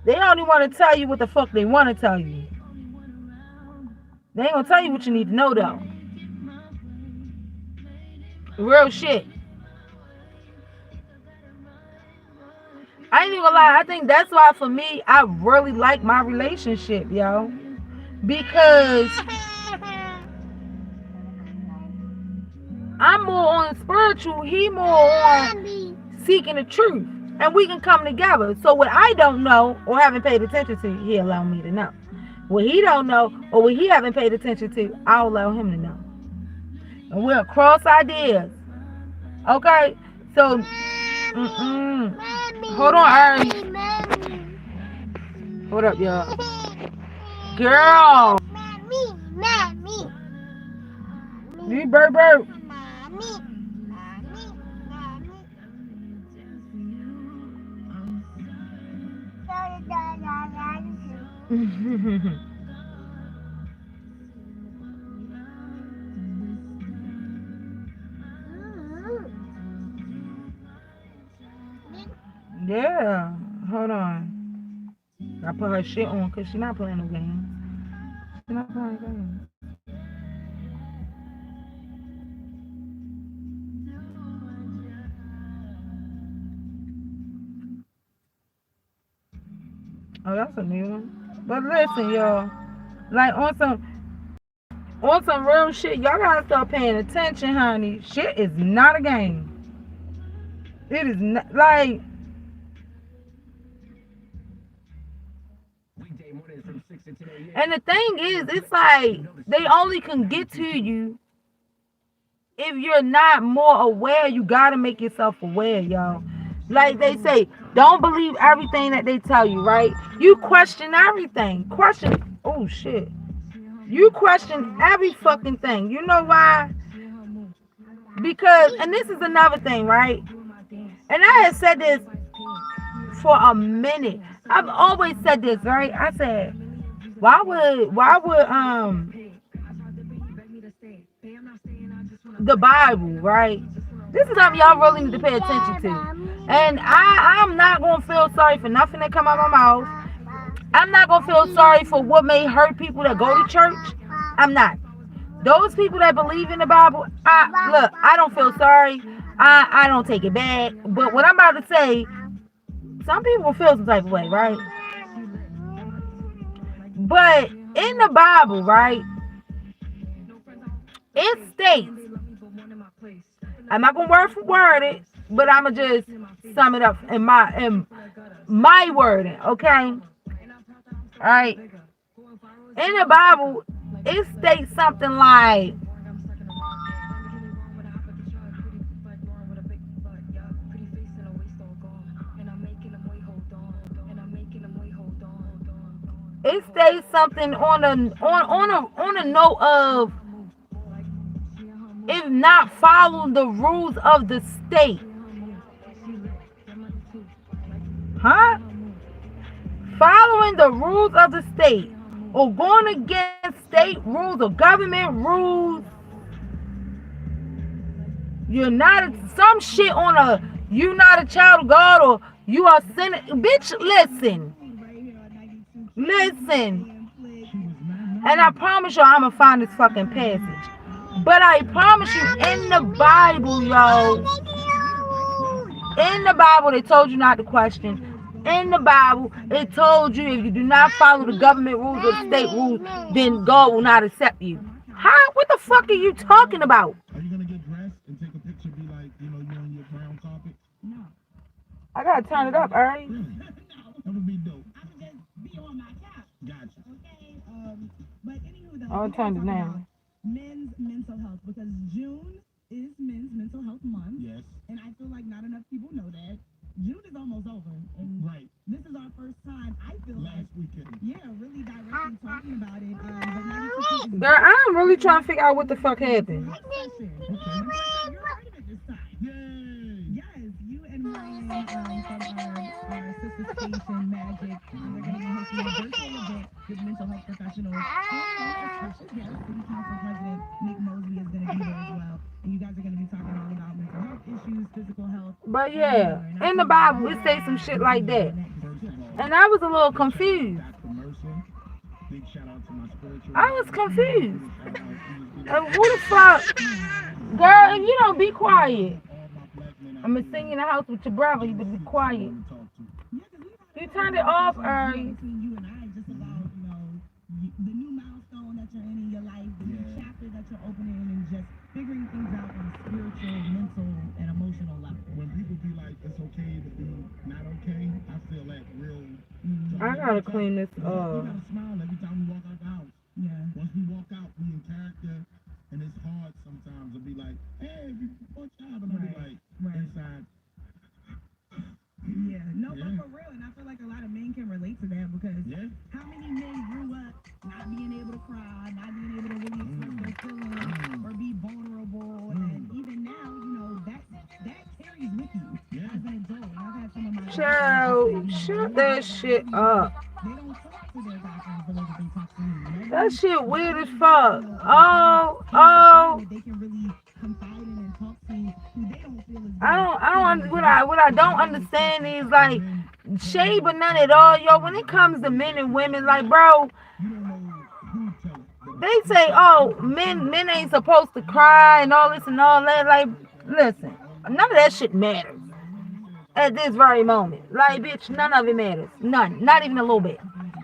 [SPEAKER 1] They only want to tell you what the fuck they want to tell you. They ain't going to tell you what you need to know, though. Real shit. I ain't even gonna lie. I think that's why for me, I really like my relationship, yo. Because I'm more on spiritual. He more on seeking the truth. And we can come together. So what I don't know or haven't paid attention to, he allow me to know. What he don't know or what he haven't paid attention to, I'll allow him to know. And we'll cross ideas. Okay? So, hold on, Ari. Hold up, y'all. Girl. You burp. Yeah, hold on. I put her shit on because she's not playing no games. She's not playing games. Oh, that's a new one. But listen, y'all. Like on some real shit, y'all gotta start paying attention, honey. Shit is not a game. It is not like. And the thing is, it's like they only can get to you if you're not more aware. You gotta make yourself aware, y'all. Like they say, don't believe everything that they tell you, right? You question everything. Oh shit. You question every fucking thing. You know why? Because, and this is another thing, right? And I had said this for a minute. I've always said this, right? I said, why would the Bible, right? This is something y'all really need to pay attention to. And I'm not gonna feel sorry for nothing that come out of my mouth. I'm not gonna feel sorry for what may hurt people that go to church. I'm not. Those people that believe in the Bible, I don't feel sorry. I don't take it back. But what I'm about to say, some people will feel some type of way, right? But in the Bible, right, it states, I'm not gonna word for word it, but I'm gonna just sum it up in my wording, okay? All right. In the Bible, it states something like, on a note of, if not follow the rules of the state. Huh? Following the rules of the state or going against state rules or government rules. You're not some shit on a, you not a child of God or you are sinning. Bitch, listen. Listen. And I promise you I'm gonna find this fucking passage. But I promise you, in the Bible, yo, in the Bible, they told you not to question. In the Bible, it told you if you do not follow the government rules or the state rules, then God will not accept you. How? What the fuck are you talking about?
[SPEAKER 3] Are you gonna get dressed and take a picture, be like, you know, you on your brown carpet?
[SPEAKER 2] No.
[SPEAKER 1] I gotta turn it up, alright?
[SPEAKER 3] Really? That would be dope.
[SPEAKER 2] I would just be on my couch.
[SPEAKER 3] Gotcha.
[SPEAKER 2] Okay. But anywho, though,
[SPEAKER 1] I'll turn it down.
[SPEAKER 2] Men's mental health, because June is Men's Mental Health Month.
[SPEAKER 3] Yes.
[SPEAKER 2] And I feel like not enough people know that. June is almost over. And
[SPEAKER 3] Right.
[SPEAKER 2] this is our first time, I feel
[SPEAKER 3] Last
[SPEAKER 2] like,
[SPEAKER 3] weekend.
[SPEAKER 2] yeah, really directly talking about it. But 92 is
[SPEAKER 1] Girl, I'm really trying to figure out what the fuck happened.
[SPEAKER 2] session.
[SPEAKER 3] Okay.
[SPEAKER 2] You're part of it this time.
[SPEAKER 3] Yay!
[SPEAKER 2] Yes, you and Ryan from our sister station, Magic, we're going to be hosting a virtual event with mental health professionals. And special guest, City Council President Nick Mosby is going to be there as well. And you guys are going to be talking all about mental health issues, physical health.
[SPEAKER 1] But yeah, in the Bible, it says some shit like that. And I was a little confused.
[SPEAKER 3] Big shout out to my spiritual.
[SPEAKER 1] I was confused. And who the fuck? Girl, if you don't be quiet, I'm gonna sing in the house with your brother. You better be quiet. You turned it off, Ari.
[SPEAKER 2] Between you and I, just about, the new milestone that you're in your life, the new chapter that you're opening, and just figuring things out on a spiritual, mental, and emotional level.
[SPEAKER 3] When people be like, it's okay to be not okay, I feel that real.
[SPEAKER 1] I gotta clean this
[SPEAKER 3] We
[SPEAKER 1] up.
[SPEAKER 3] gotta smile every time we walk out the house.
[SPEAKER 2] Yeah.
[SPEAKER 3] Once we walk out, we in character, and it's hard sometimes to be like, hey, you poor child, I'm gonna be like, inside.
[SPEAKER 2] Yeah, no, but for real, and I feel like a lot of men can relate to that because how many men grew up not being able to cry, not being able to really express their feelings or be vulnerable, and even now, that carries with you as an adult. And I've had some of my
[SPEAKER 1] Child, shut that shit up.
[SPEAKER 2] they don't talk to their doctors the way that they talk to me.
[SPEAKER 1] That shit weird as fuck. Oh.
[SPEAKER 2] They can really confide in and talk to who they don't feel is
[SPEAKER 1] What I don't understand is like shade, but none at all, yo. When it comes to men and women, like, bro, they say, oh, men ain't supposed to cry and all this and all that. Like, listen, none of that shit matters at this very moment. Like, bitch, none of it matters. None, not even a little bit.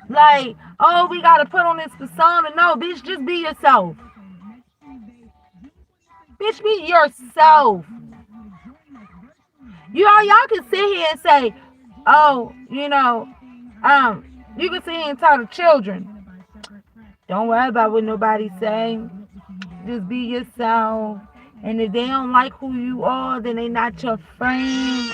[SPEAKER 1] Like, oh, we gotta put on this persona. No, bitch, just be yourself. Bitch, be yourself. Y'all can sit here and say, oh, you can sit here and tell the children, don't worry about what nobody's saying. Just be yourself. And if they don't like who you are, then they not your friend.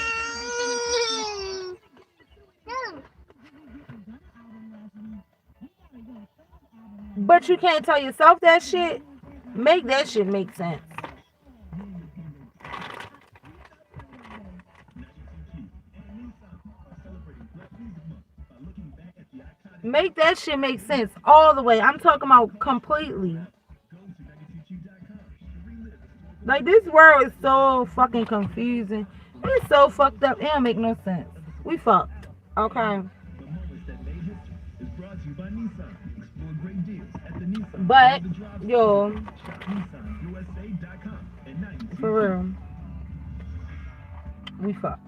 [SPEAKER 1] But you can't tell yourself that shit. Make that shit make sense. Make that shit make sense all the way. I'm talking about completely. Like, this world is so fucking confusing. It's so fucked up. It don't make no sense. We fucked. Okay. But, yo, for real, we fucked.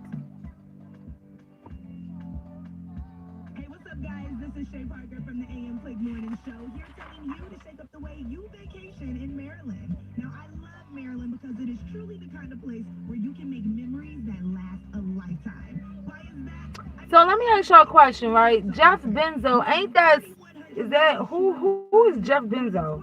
[SPEAKER 2] Hey, what's up, guys? This is Shay Parker from the AM Click Morning Show, here telling you to shake up the way you vacation in Maryland. Now, I love Maryland because it is truly the kind of place where you can make memories that last a lifetime. Why is that?
[SPEAKER 1] So let me ask y'all a question, right? Jeff Benzo, ain't that Is that who is Jeff Benzo?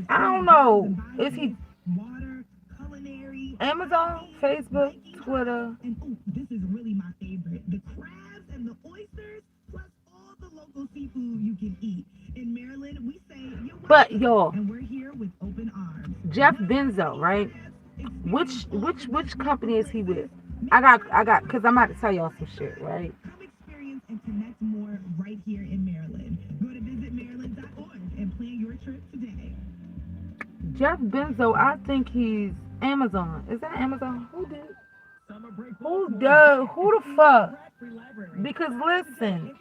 [SPEAKER 1] I don't know. Is he
[SPEAKER 2] water, culinary,
[SPEAKER 1] Amazon, Facebook, Twitter?
[SPEAKER 2] and oh, this is really my favorite: the crabs and the oysters, plus all the local seafood you can eat. In Maryland, we say you're
[SPEAKER 1] But
[SPEAKER 2] welcome,
[SPEAKER 1] y'all,
[SPEAKER 2] and we're here with open arms.
[SPEAKER 1] Jeff Benzo, right? Which company is he with? I got, cause I'm about to tell y'all some shit, right?
[SPEAKER 2] Come experience and connect more right here in Maryland. Go to visitmaryland.org and plan your trip today.
[SPEAKER 1] Jeff Benzo, I think he's Amazon. Is that Amazon? Who did? Who does? Who the fuck? Because listen,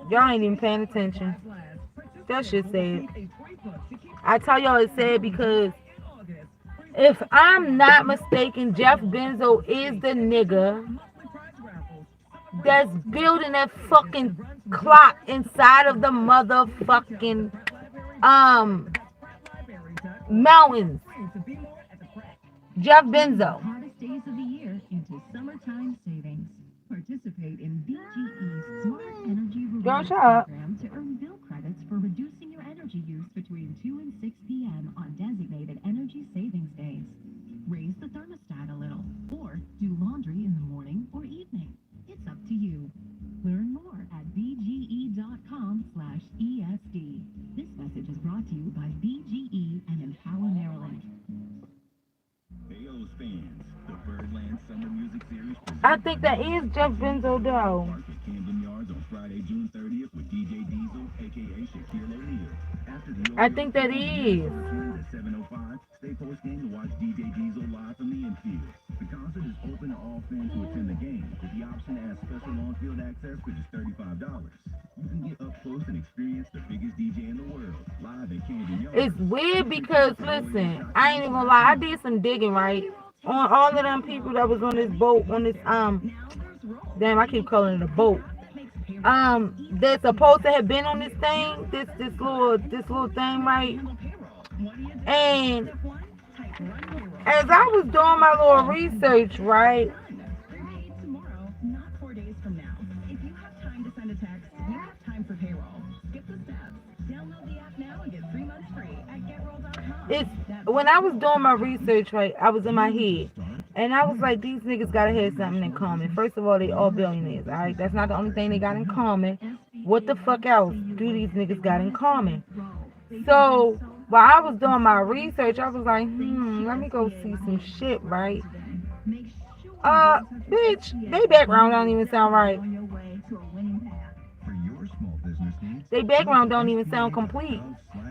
[SPEAKER 1] y'all ain't even paying attention. That shit said. I tell y'all it's sad because if I'm not mistaken, Jeff Benzo is the nigga that's building that fucking clock inside of the motherfucking mountains. Jeff Benzo.
[SPEAKER 2] Hottest days of the year into summertime savings. Participate in BGE's Smart Energy Rewards
[SPEAKER 1] shut up.
[SPEAKER 2] program to earn bill credits for reducing your energy use between 2 and 6 p.m. on designated energy savings days. Raise the thermostat a little, or do laundry in the morning or evening. It's up to you. Learn more at bge.com/ESD. This message is brought to you by BGE and Empower Maryland.
[SPEAKER 3] Ayo's fans, the Birdland Summer Music Series
[SPEAKER 1] I think that is Jeff Benzo though.
[SPEAKER 3] Park at Camden Yards on Friday, June 30th with DJ Diesel, aka Shaquille O'Neal. After the
[SPEAKER 1] I think that is.
[SPEAKER 3] at 7:05, stay post game to watch DJ Diesel live from the infield. The concert is open to all fans who attend the game, with the option to add special on-field access for just $35. You can get up close and experience the biggest DJ in the world, live at Camden Yards.
[SPEAKER 1] It's weird because listen, I ain't even gonna lie, I did some digging, right? On all of them people that was on this boat, on this damn, I keep calling it a boat. That's supposed to have been on this thing, this little thing, right? And as I was doing my little research, right?
[SPEAKER 2] Tomorrow, not 4 days from now. If you have time to send a text, you have time for payroll. Skip the steps. Download the app now and get 3 months free at GetRoll.com.
[SPEAKER 1] It's when I was doing my research, right? I was in my head, and I was like, these niggas gotta have something in common. First of all, they all billionaires, all right? That's not the only thing they got in common. What the fuck else do these niggas got in common? So while I was doing my research, I was like, let me go see some shit, right? Bitch, they background don't even sound right. They background don't even sound complete.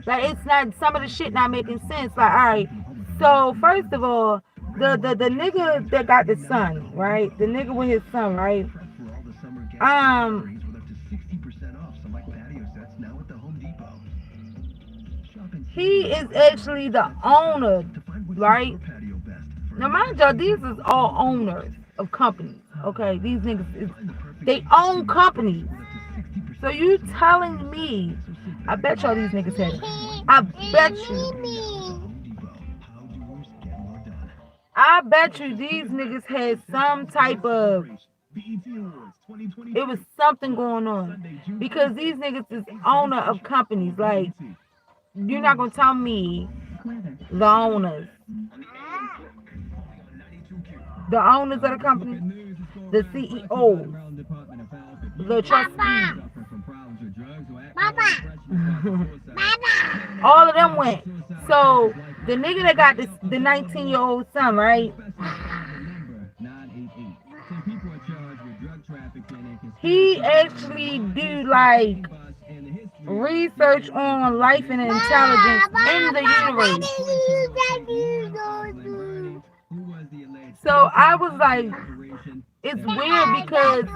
[SPEAKER 1] Like it's not, some of the shit not making sense. Like, all right, so first of all, the nigga that got the son, right? The nigga with his son, right? He is actually the owner, right? Now mind y'all, these is all owners of companies. Okay, these niggas they own companies. So you telling me, I bet y'all these niggas had it. I bet you these niggas had some type of, it was something going on. Because these niggas is owner of companies. Like, you're not gonna tell me the owners. The owners of the company, the CEOs, the trustees. All of them went. So the nigga that got the 19-year-old son, right? He actually do like research on life and intelligence in the universe. So I was like, it's weird because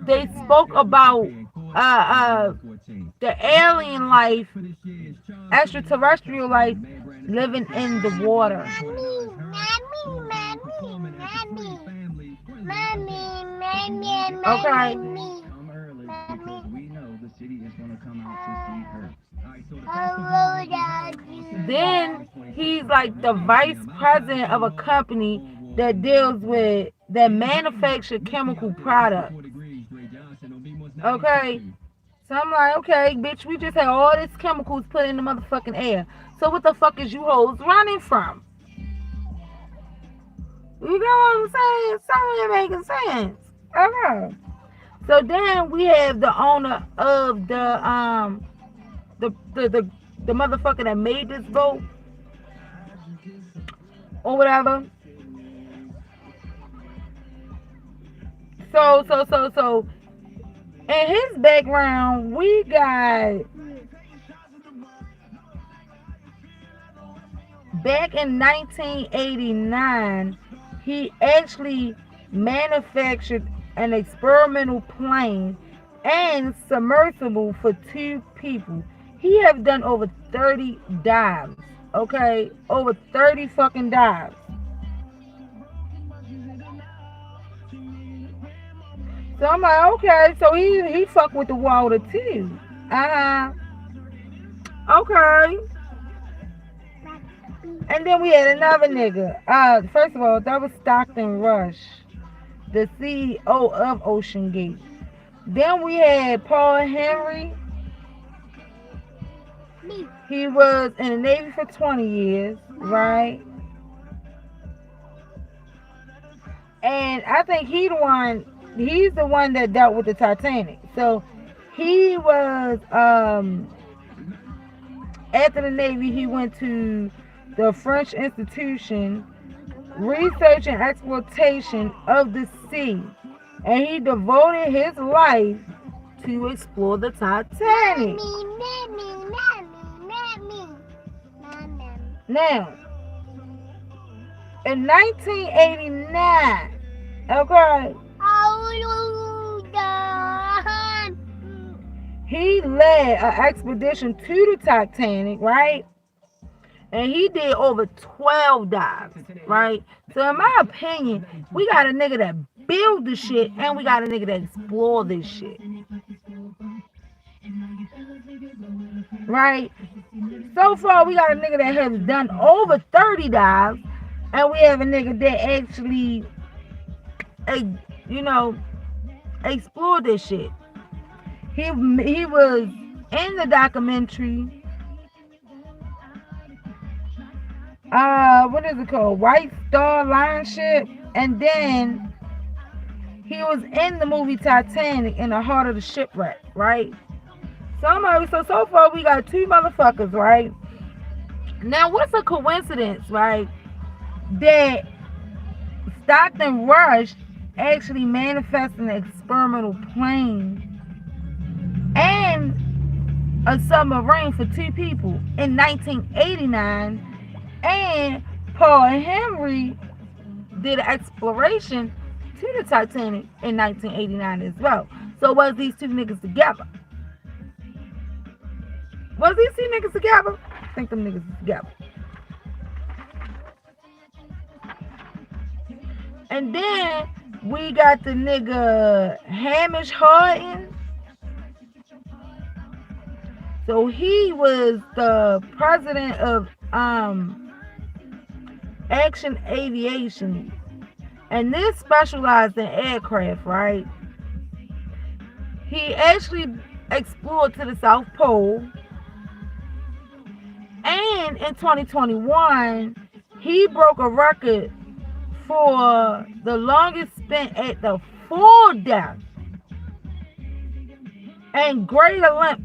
[SPEAKER 1] they spoke about the alien life, extraterrestrial life, living in the water. Okay. Then he's like the vice president of a company that deals with, that manufacture chemical products. Okay. So I'm like, okay, bitch, we just had all these chemicals put in the motherfucking air. So what the fuck is you hoes running from? You know what I'm saying? Something ain't making sense. Okay. So then we have the owner of the the the, the motherfucker that made this vote or whatever. So in his background we got back in 1989 he actually manufactured an experimental plane and submersible for two people. He have done over 30 dives. Okay, over 30 fucking dives. So I'm like, okay, so he fuck with the water too. Uh-huh. Okay. And then we had another nigga. First of all, that was Stockton Rush, the CEO of Ocean Gate. Then we had Paul Henry. He was in the Navy for 20 years, right? And I think he's the one that dealt with the Titanic. So he was after the Navy he went to the French Institution Research and Exploitation of the Sea. And he devoted his life to explore the Titanic. Now, in 1989, okay, he led an expedition to the Titanic, right? And he did over 12 dives, right? So in my opinion, we got a nigga that build the shit and we got a nigga that explore this shit. Right? So far we got a nigga that has done over 30 dives and we have a nigga that actually explored this shit. He was in the documentary what is it called? White Star Line Ship. And then he was in the movie Titanic in the heart of the shipwreck, right? So far we got two motherfuckers, right? Now what's a coincidence, right? That Stockton Rush actually manifested an experimental plane and a submarine for two people in 1989, and Paul Henry did an exploration to the Titanic in 1989 as well. So was these two niggas together? Was these two niggas together? I think them niggas together. And then we got the nigga Hamish Harding. So he was the president of Action Aviation. And this specialized in aircraft, right? He actually explored to the South Pole. And in 2021, he broke a record for the longest spent at the full depth and greater length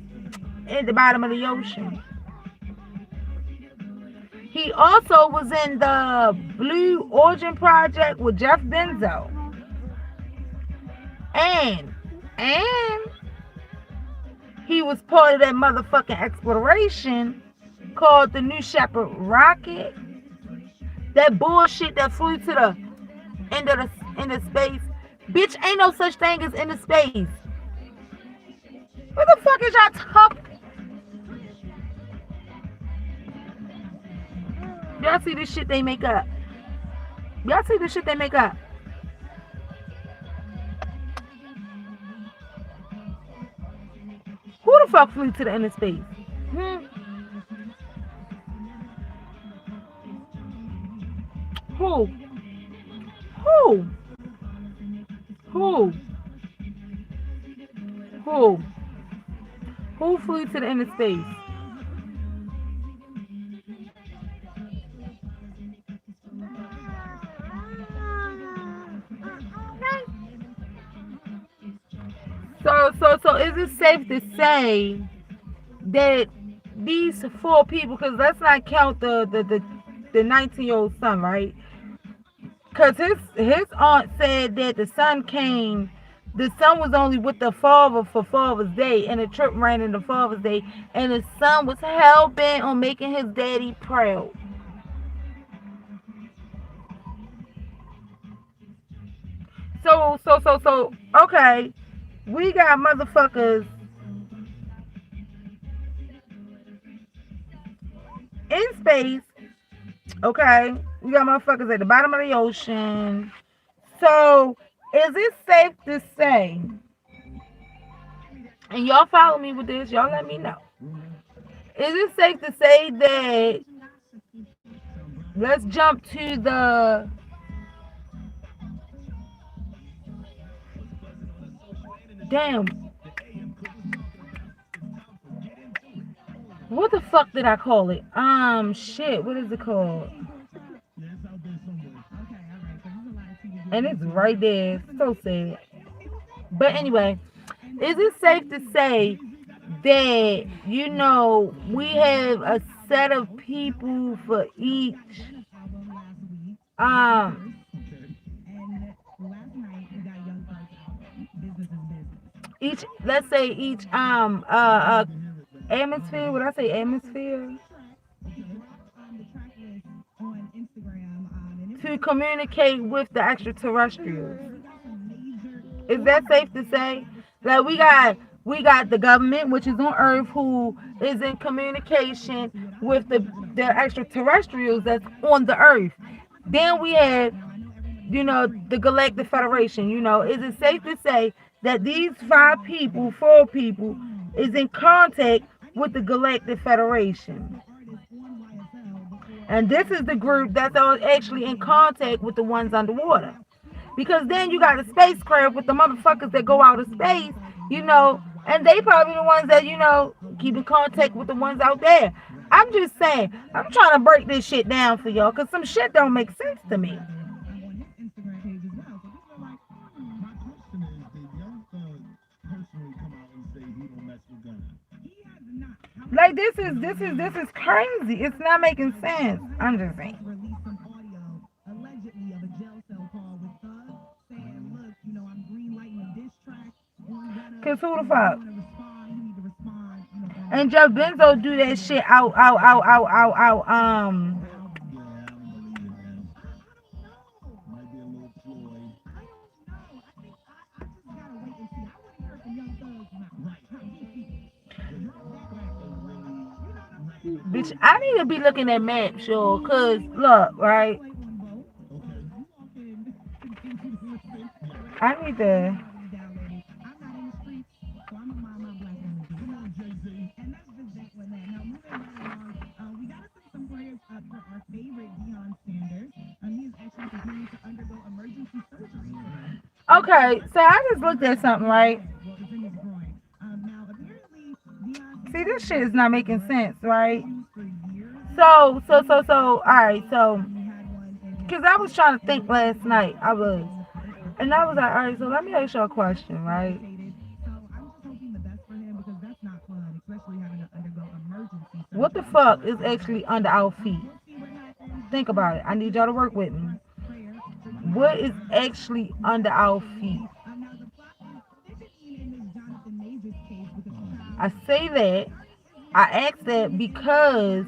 [SPEAKER 1] at the bottom of the ocean. He also was in the Blue Origin Project with Jeff Bezos. And he was part of that motherfucking exploration called the New Shepard rocket. That bullshit that flew to the end of the space. Bitch, ain't no such thing as inner space. What the fuck is y'all talking? Y'all see this shit they make up? Y'all see this shit they make up? Who the fuck flew to the inner space? Who? Who? Who flew to the inner space? So is it safe to say that these four people, because let's not count the 19-year-old son, right? Because his aunt said that the son was only with the father for Father's Day, and the trip ran into Father's Day, and the son was hell bent on making his daddy proud. So, okay, we got motherfuckers in space, okay? We got motherfuckers at the bottom of the ocean. So, is it safe to say, and y'all follow me with this, y'all let me know. Is it safe to say that, let's jump to the, damn, what the fuck did I call it? Shit, what is it called? And it's right there. It's so sad. But anyway, is it safe to say that, we have a set of people for each um let's say each atmosphere, would I say atmosphere, to communicate with the extraterrestrials? Is that safe to say? Like we got the government, which is on Earth, who is in communication with the extraterrestrials that's on the Earth. Then we have, the Galactic Federation. Is it safe to say that these four people, is in contact with the Galactic Federation? And this is the group that's actually in contact with the ones underwater. Because then you got a spacecraft with the motherfuckers that go out of space, and they probably the ones that, keep in contact with the ones out there. I'm just saying, I'm trying to break this shit down for y'all, because some shit don't make sense to me. Like, this is crazy. It's not making sense. I'm just saying. Cause who the fuck? And Joe Benzo do that shit out. Bitch, I need to be looking at maps, y'all. Cause look, right? I need to. Okay, so I just looked at something, right? See, this shit is not making sense, right? So, all right, so, because I was trying to think last night, and I was like, all right, so let me ask you a question, right? What the fuck is actually under our feet? Think about it. I need y'all to work with me. What is actually under our feet? I say that. I ask that because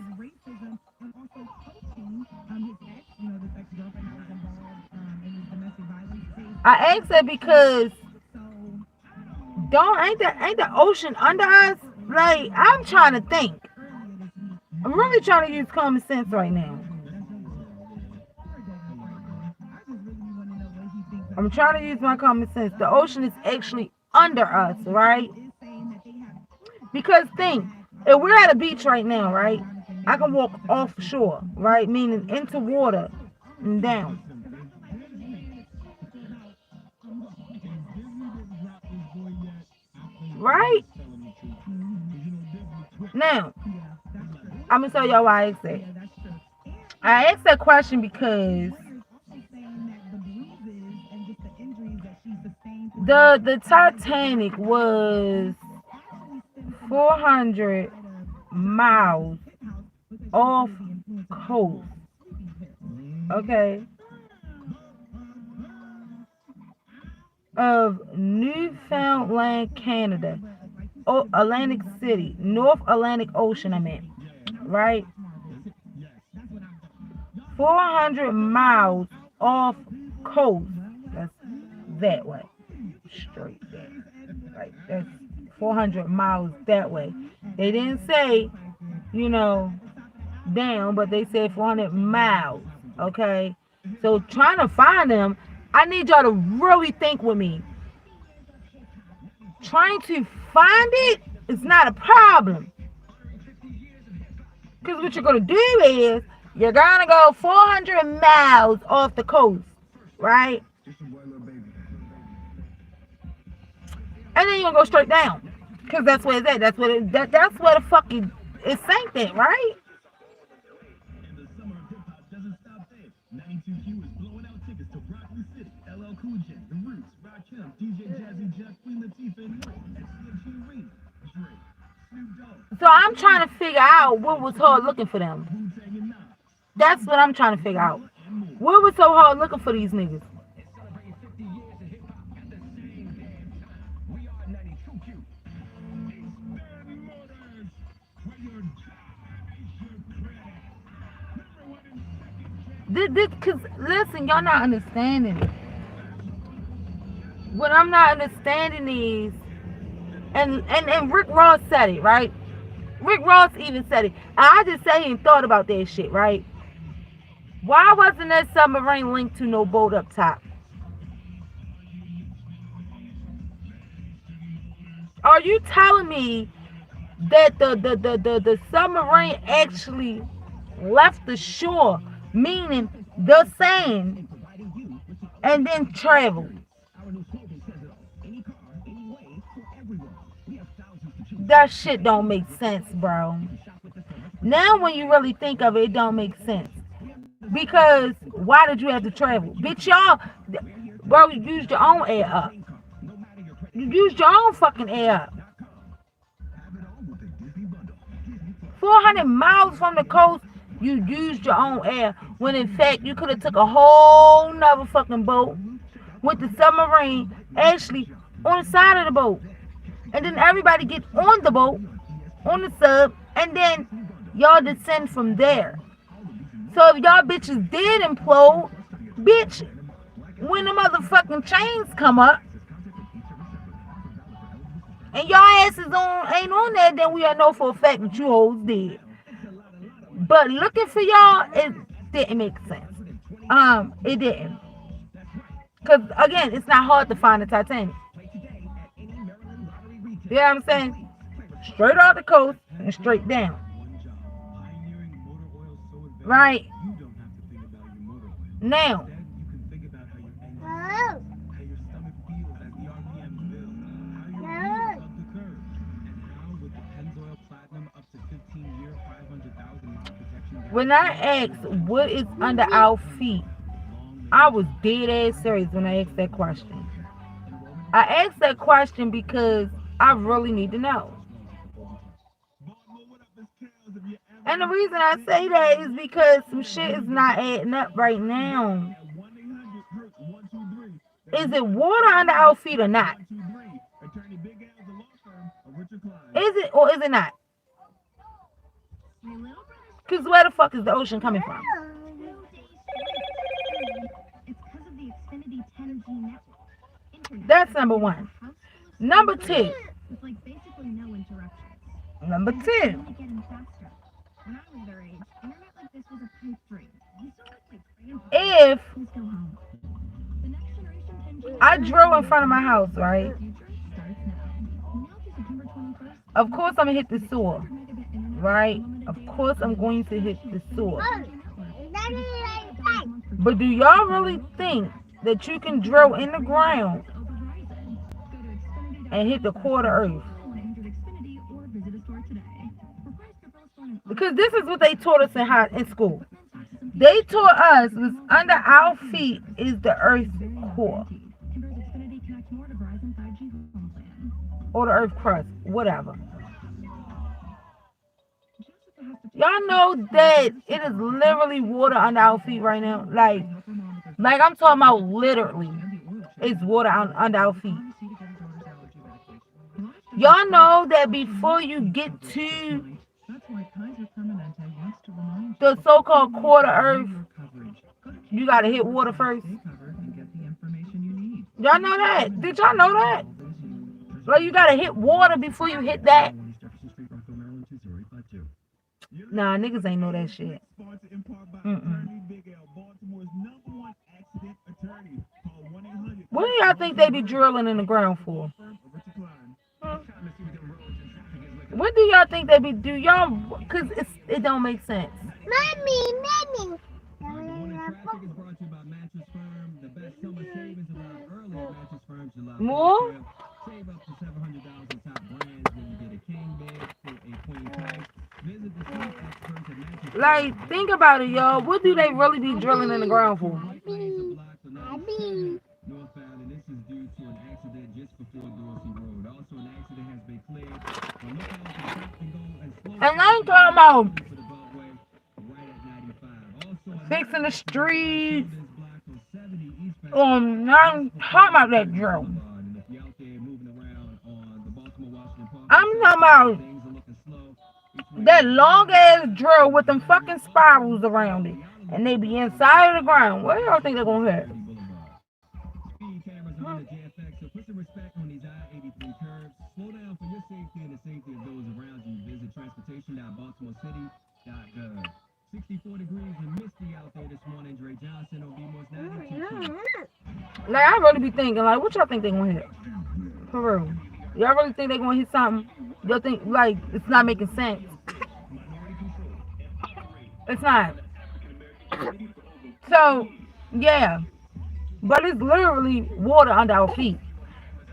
[SPEAKER 1] ain't the ocean under us? Like, I'm trying to think. I'm really trying to use common sense right now. I'm trying to use my common sense. The ocean is actually under us, right? Because think, if we're at a beach right now, right? I can walk offshore, right? Meaning into water and down. right? Now, I'm gonna tell y'all why I asked that.
[SPEAKER 2] Yeah, that's true.
[SPEAKER 1] I asked that question because
[SPEAKER 2] She's saying that the bruises and just the injuries that she sustained
[SPEAKER 1] the Titanic was 400 miles off coast. Okay. Of Newfoundland, Canada. Oh, Atlantic City, North Atlantic Ocean, I meant. Right? 400 miles off coast. That's that way. Straight there. Like, that's 400 miles that way. They didn't say, down, but they said 400 miles. Okay? So trying to find them, I need y'all to really think with me. Trying to find it is not a problem. Because what you're going to do is, you're going to go 400 miles off the coast, right? And then you're going to go straight down. Because that's where it's at. That's where the fucking it's sank at, right?
[SPEAKER 3] And the summer of hip hop doesn't stop there. 92Q is blowing out tickets to Rockland City, LL Cool J, The Roots, Rakim, DJ Jazzy Jeff, Queen Latifah, and more. SCMG Arena, Drake, Snoop Dogg,
[SPEAKER 1] So I'm trying to figure out what was hard looking for them.
[SPEAKER 3] Wu-Tang, and Nas.
[SPEAKER 1] That's what I'm trying to figure out. What was so hard looking for these niggas?
[SPEAKER 3] Celebrating 50 years of hip hop at the same damn time. We are 92Q. Eastern Motors, where your drive is your credit. Number one in
[SPEAKER 1] This, cause listen, y'all not understanding it. What I'm not understanding is, and Rick Ross said it, right? Rick Ross even said it. And I just sat here and thought about that shit, right? Why wasn't that submarine linked to no boat up top? Are you telling me that the submarine actually left the shore, meaning the sand, and then traveled? That shit don't make sense, bro. Now when you really think of it, it don't make sense. Because why did you have to travel? Bitch, y'all, bro, you used your own air up. You used your own fucking air up. 400 miles from the coast, you used your own air. When in fact, you could have took a whole nother fucking boat with the submarine actually on the side of the boat. And then everybody get on the boat, on the sub, and then y'all descend from there. So if y'all bitches did implode, bitch, when the motherfucking chains come up, and y'all asses ain't on there, then we all know for a fact that you hoes did. But looking for y'all, it didn't make sense. It didn't. Cause again, it's not hard to find the Titanic. You know what I'm saying? Straight off the coast and straight down. Right? Now. When I asked what is under our feet, I was dead ass serious when I asked that question. I asked that question because I really need to know. And the reason I say that is because some shit is not adding up right now. Is it water under our feet or not? Is it or is it not? Because where the fuck is the ocean coming from? That's number one. Number two. Number two. If I drove in front of my house, right? Of course I'm gonna hit the sewer, right? Of course I'm going to hit the sewer. But do y'all really think that you can drill in the ground and hit the quarter earth. Because this is what they taught us in school. They taught us was under our feet is the earth's core. Or the earth crust, whatever. Y'all know that it is literally water under our feet right now. Like I'm talking about literally. It's water under our feet. Y'all know that before you get to the so-called quarter earth, you gotta hit water first. Y'all know that? Did y'all know that? Like you gotta hit water before you hit that. Nah, niggas ain't know that shit. What do y'all think they be drilling in the ground for? What do y'all think they be do? Y'all, cause it don't make sense. Mommy. More? Like, think about it, y'all. What do they really be drilling in the ground for? And I ain't talking about fixing the streets. I'm talking about that drill. I'm talking about that long ass drill with them fucking spirals around it. And they be inside of the ground. Where y'all think they're gonna hit? Like, I really be thinking, like, what y'all think they gonna hit? For real. Y'all really think they gonna hit something? Y'all think, like, it's not making sense? It's not. So, yeah. But it's literally water under our feet.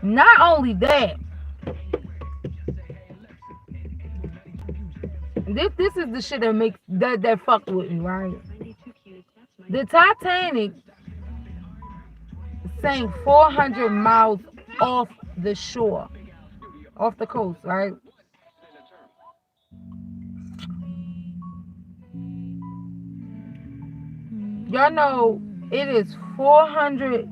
[SPEAKER 1] Not only that, this is the shit that makes that fucked with me, right? The Titanic sank 400 miles off the shore, off the coast, right? Y'all know it is 400.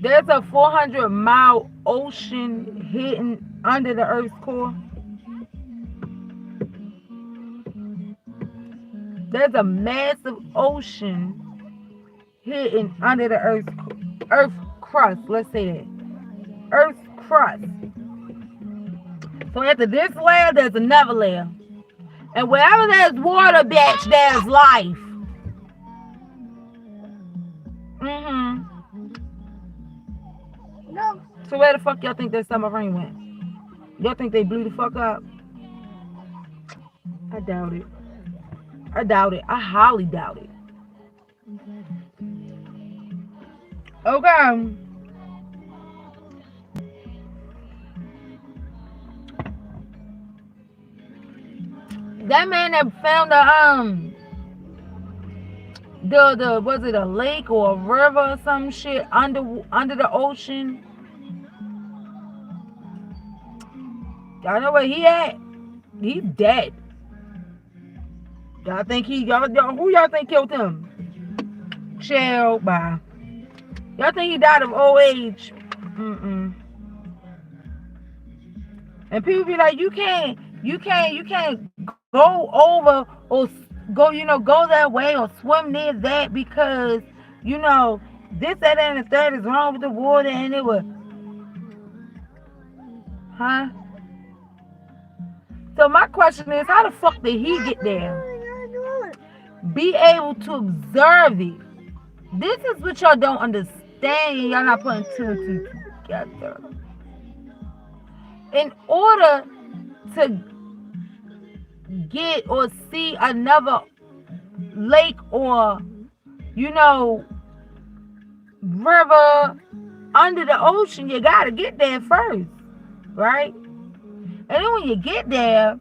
[SPEAKER 1] There's a 400-mile ocean hidden under the Earth's core. There's a massive ocean hidden under the Earth crust. Let's say that. Earth's crust. So after this layer, there's another layer. And wherever there's water, bitch, there's life. So where the fuck y'all think that submarine went? Y'all think they blew the fuck up? I doubt it. I highly doubt it. Okay. That man that found the was it a lake or a river or some shit under the ocean? Y'all know where he at? He's dead. Y'all think who y'all think killed him? Chill, bye. Y'all think he died of old age? And people be like, you can't go over or go that way or swim near that because, this, that, and the third is wrong with the water and it was, huh? So my question is, how the fuck did he get there? Be able to observe it. This is what y'all don't understand. Y'all not putting two and two together. In order to get or see another lake or, river, under the ocean. You gotta get there first, right? And then when you get there,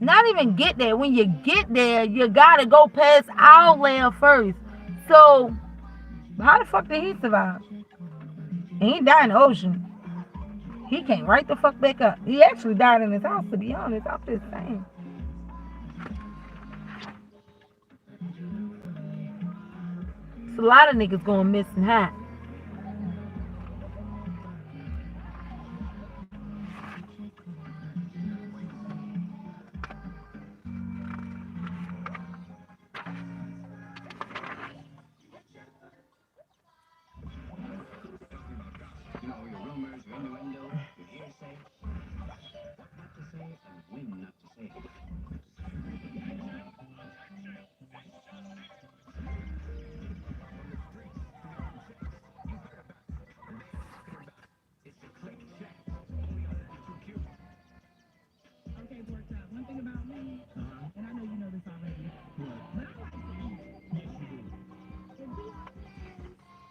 [SPEAKER 1] not even get there. When you get there, you gotta go past our layer first. So how the fuck did he survive? He ain't died in the ocean. He came right the fuck back up. He actually died in his house, to be honest. I'm just saying. It's a lot of niggas going missing hot.
[SPEAKER 2] Okay, pork chop. One thing about me, and I know you know this already, but I like to eat. Yes, you do. To be honest,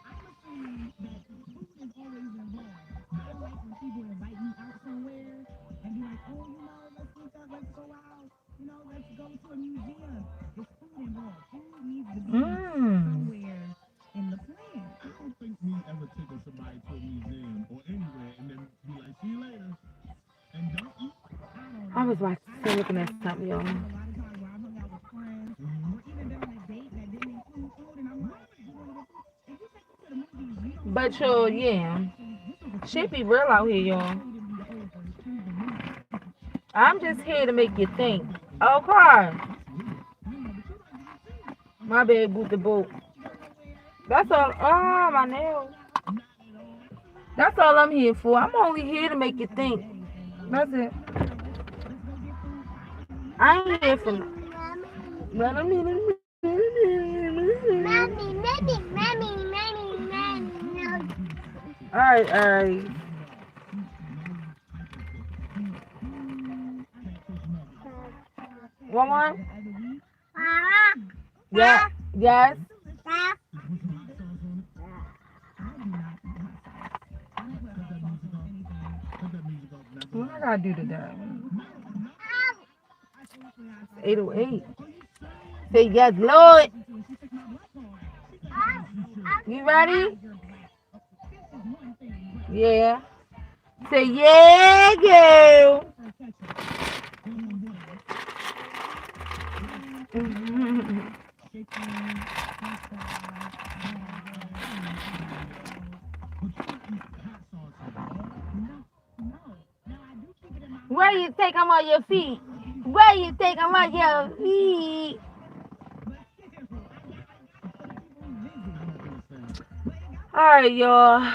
[SPEAKER 2] I'm assuming that food is always involved. I don't like when people invite me out somewhere and be like, oh, let's eat that, let's go out, let's go to a museum. It's food involved. Food needs to be somewhere in the plan.
[SPEAKER 3] I don't think we ever take somebody to a museum or anywhere and then be like, see you later. And don't eat.
[SPEAKER 1] I was like still looking at something, y'all.
[SPEAKER 2] A lot of times where I hung out with friends, or even been on a date that didn't include food, and I'm like, if you take me to the movies, you don't
[SPEAKER 1] But yo, yeah. Shit be real out here, y'all. I'm just here to make you think. Okay. My bad, boot the boot. That's all. Oh, my nails. That's all I'm here for. I'm only here to make you think. That's it. I ain't here for. Alright. One more? Yeah. Yes. What I gotta do today? 8:08. Say yes, Lord. You ready? Yeah. Say yeah, girl. Where you take them on your feet? Where you take them on your feet? All right, y'all.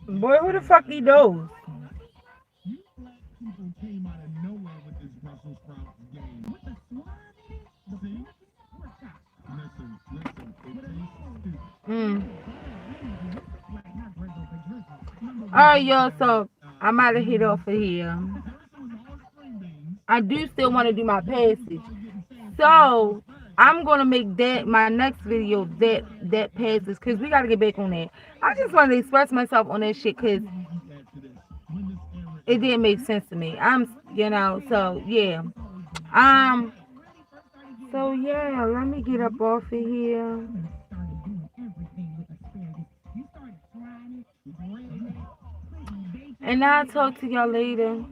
[SPEAKER 1] Boy, who the fuck eat those?
[SPEAKER 3] You black people came out of nowhere with this Brussels sprouts game. With the swine in it? See? Listen, it tastes stupid.
[SPEAKER 1] All right, y'all, so I'm out of here off of here. I do still want to do my passage. So I'm gonna make that my next video that passes because we gotta get back on that. I just wanted to express myself on that shit because it didn't make sense to me. So yeah. So yeah, let me get up off of here. And I'll talk to y'all later.